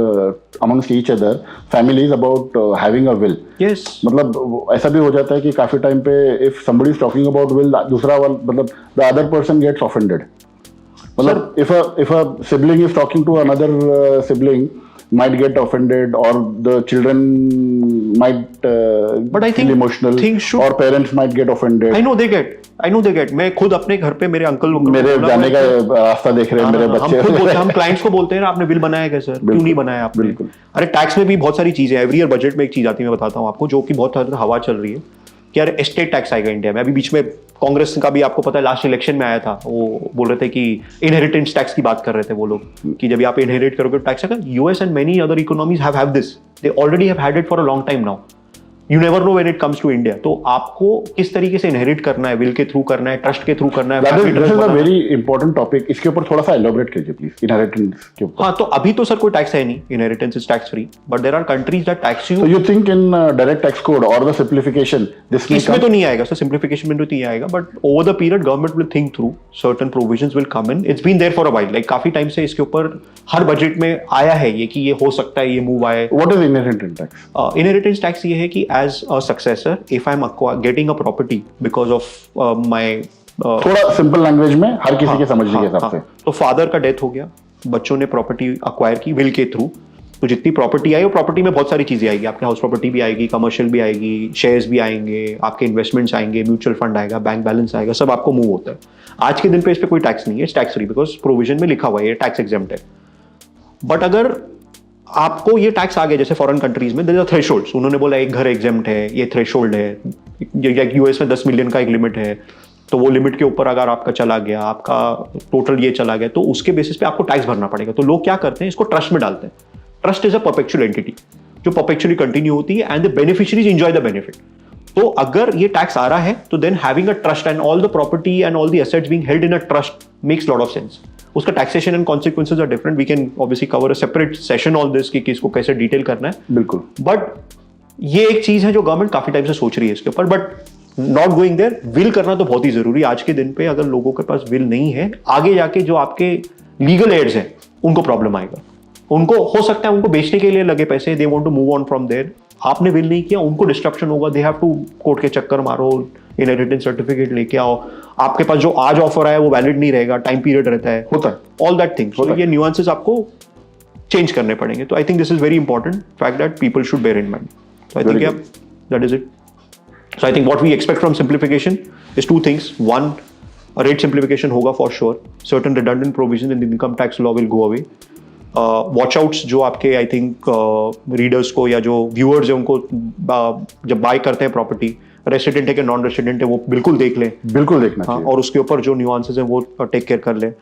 amongst each other families about having a will. Yes, मतलब ऐसा भी हो जाता है कि काफी टाइम पे if somebody is talking about will, दूसरा मतलब the other person gets offended. मतलब if a sibling is talking to another sibling might get offended, or the children might But I think feel emotional, things should- or parents might get offended. I know they get. मैं खुद अपने घर पे मेरे uncle मेरे जाने का रास्ता देख रहे हैं मेरे बच्चे। हम खुद बोलते हैं, हम क्लाइंट्स को बोलते हैं आपने बिल बनाया क्या सर, क्यों नहीं बनाया आपने? बिल्कुल। अरे टैक्स में भी बहुत सारी चीजें, एवरी ईयर बजट में एक चीज आती है, मैं बताता हूँ आपको, जो कि बहुत ज्यादा हवा चल रही है कि यार एस्टेट टैक्स आएगा इंडिया में। अभी बीच में कांग्रेस का भी आपको पता है लास्ट इलेक्शन में आया था, वो बोल रहे थे कि इनहेरिटेंस टैक्स की बात कर रहे थे वो लोग कि जब आप इनहेरिट करोगे टैक्स आएगा। US and many other economies have this, they already have had it for a long time now. You never know when it comes to India. तो आपको किस तरीके से इनहेरिट करना है, विल के थ्रू करना है, ट्रस्ट के थ्रू करना है, That is a very important topic. इसके ऊपर थोड़ा सा एलोबरेट कीजिए प्लीज, इनहेरिटेंस के ऊपर। हाँ, तो अभी तो सर कोई टैक्स है नहीं, inheritance is tax free, but there are countries that tax So you. you think in direct tax code or the simplification, this may इसमें come? तो नहीं आएगा सर, सिंप्लीफिकेशन में तो नहीं आएगा, but over the period government will think through, certain provisions will come in. It's been there for a while, like काफी time से इसके ऊपर हर बजट में आया है ये कि ये हो सकता है, ये मूव आए। What is inheritance tax? Inheritance tax ये है कि as a successor if I am getting a property because of my थोड़ा सिंपल लैंग्वेज में हर किसी के समझने के हिसाब से। तो फादर का डेथ हो गया, बच्चों ने प्रॉपर्टी अक्वायर की विल के थ्रू, तो जितनी प्रॉपर्टी आई वो प्रॉपर्टी में बहुत सारी चीजें आएगी, आपके हाउस प्रॉपर्टी भी आएगी, कमर्शियल भी आएगी, शेयर्स भी आएंगे, आपके इन्वेस्टमेंट्स आएंगे, म्यूचुअल फंड आएगा, बैंक बैलेंस आएगा, सब आपको मूव होता है। आज के दिन पे इस पे कोई टैक्स नहीं है, टैक्स फ्री, बिकॉज प्रोविजन में लिखा हुआ है ये टैक्स एग्जेम्प्ट है। बट अगर आपको ये टैक्स आ गया जैसे फॉरेन कंट्रीज में, देयर आर थ्रेशोल्ड्स, उन्होंने बोला एक घर एग्जेम्प्ट है, ये थ्रेशोल्ड है, यूएस में 10 मिलियन का एक लिमिट है, तो वो लिमिट के ऊपर अगर आपका चला गया, आपका टोटल ये चला गया, तो उसके बेसिस पे आपको टैक्स भरना पड़ेगा। तो लोग क्या करते हैं, इसको ट्रस्ट में डालते हैं। Trust is a perpetual entity जो परपेचुअली कंटिन्यू होती है and the beneficiaries enjoy the benefit. तो अगर ये टैक्स आ रहा है तो then having a trust and all the property and all the assets being held in a trust makes lot of sense. उसका taxation and consequences are different, we can obviously cover a separate session on this कि इसको कैसे detail करना है। बिल्कुल। But ये एक चीज है जो गवर्नमेंट काफी टाइम से सोच रही है इसके ऊपर, but not going there. Will करना तो बहुत ही जरूरी आज के दिन पे, अगर लोगों के पास विल नहीं है, आगे जाके जो आपके लीगल एड्स हैं उनको प्रॉब्लम आएगा। उनको हो सकता है उनको बेचने के लिए लगे पैसे, they want to move on from there, आपने विल नहीं किया, उनको डिस्ट्रप्शन होगा, दे हैव टू कोर्ट के चक्कर मारो, इनहेरिटेंस सर्टिफिकेट लेके आओ, आपके पास जो आज ऑफर आया वो वैलिड नहीं रहेगा, टाइम पीरियड रहता है, होता है ऑल दैट थिंग्स। तो ये न्यूएंसेस आपको चेंज करने पड़ेंगे। तो I think this is very important fact that people should bear in mind. So I think Very yeah, that is it. So I think what we expect from simplification is two things. One, a rate simplification होगा for sure. Certain redundant provisions in the income tax law will go away. Watch outs जो आपके I think readers को या जो viewers हैं उनको जब buy करते हैं property, रेसिडेंट है कि नॉन रेसिडेंट है वो बिल्कुल देख लें। बिल्कुल देखना हाँ, चाहिए। और उसके ऊपर जो न्यूआंसेस हैं वो टेक केयर कर लें।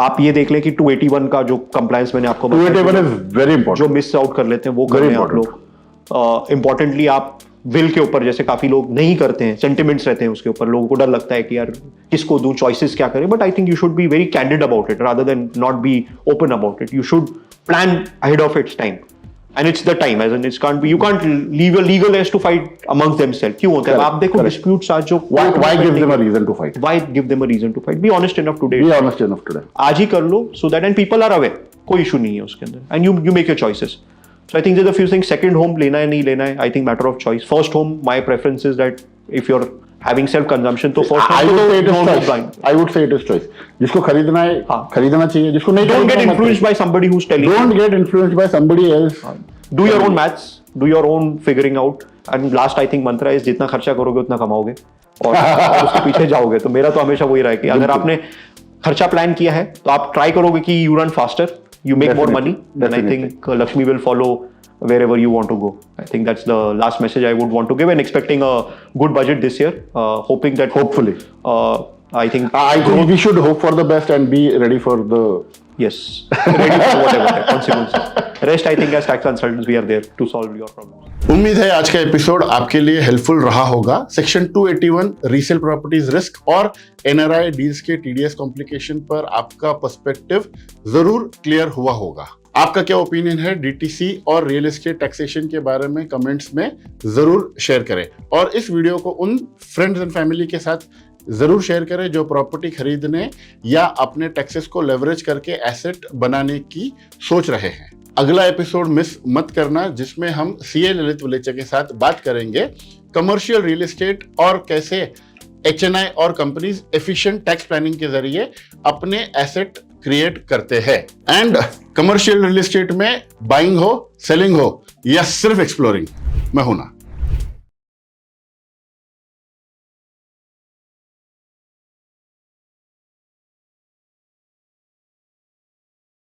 आप ये देख लें कि 281 का जो कंप्लायंस मैंने आपको 281 इज वेरी जो इंपॉर्टेंट। मिस आउट कर लेते हैं वो कर Very लें आप लोग। इंपॉर्टेंटली आप विल के ऊपर जैसे काफी लोग नहीं करते हैं, सेंटिमेंट्स रहते हैं उसके ऊपर, लोगों को डर लगता है कि यार किसको दूं, चॉइसेस क्या करें, but I think you should be very candid about it rather than not be open about it. You should plan ahead of its time and it's the time, age an it's can't be, you can't leave a legal age to fight amongst themself. क्यों होता है Correct, आप देखो correct. Disputes आज जो Why give them a reason to fight? why give them a reason to fight? Be honest enough today. Be honest enough today. आज ही कर लो so that and people are aware, कोई issue नहीं है उसके अंदर, and you make your choices. So I think there's a few things. Second home लेना है नहीं लेना है, I think matter of choice. First home, my preference is that if you're having self consumption, तो first I home would say it is don't go choice. blind. I would say it is choice. जिसको खरीदना है हाँ. खरीदना चाहिए, जिसको नहीं Don't get खरीदना मत influenced by somebody who's telling Don't get influenced by somebody else. do your own maths, do your own figuring out, and last I think mantra is जितना खर्चा करोगे उतना कमाओगे और उसके पीछे जाओगे। तो मेरा तो हमेशा वही रहा है कि अगर आपने खर्चा प्लान किया है तो आप ट्राई करोगे कि you run faster, you make more money, then I think Lakshmi will follow wherever you want to go. I think that's the last message I would want to give, and expecting a good budget this year, hoping that Hopefully. I think I think we should hope for the best and be ready for the. yes, ready for whatever consequences. Rest I think as tax consultants we are there to solve your problems. उम्मीद है आज का episode आपके लिए helpful रहा होगा। Section 281 resale properties risk और NRI deals के टीडीएस कॉम्प्लिकेशन पर आपका पर्सपेक्टिव जरूर क्लियर हुआ होगा। आपका क्या ओपिनियन है डीटीसी और रियल एस्टेट टैक्सेशन के बारे में कमेंट्स में जरूर शेयर करें, और इस वीडियो को उन फ्रेंड्स एंड फैमिली के साथ जरूर शेयर करें जो प्रॉपर्टी खरीदने या अपने टैक्सेस को लेवरेज करके एसेट बनाने की सोच रहे हैं। अगला एपिसोड मिस मत करना, जिसमें हम सीए ललित वलेचा के साथ बात करेंगे कमर्शियल रियल एस्टेट और कैसे एचएनआई और कंपनीज एफिशिएंट टैक्स प्लानिंग के जरिए अपने एसेट क्रिएट करते हैं। एंड कमर्शियल रियल एस्टेट में बाइंग हो, सेलिंग हो या सिर्फ एक्सप्लोरिंग, मैं हूं ना।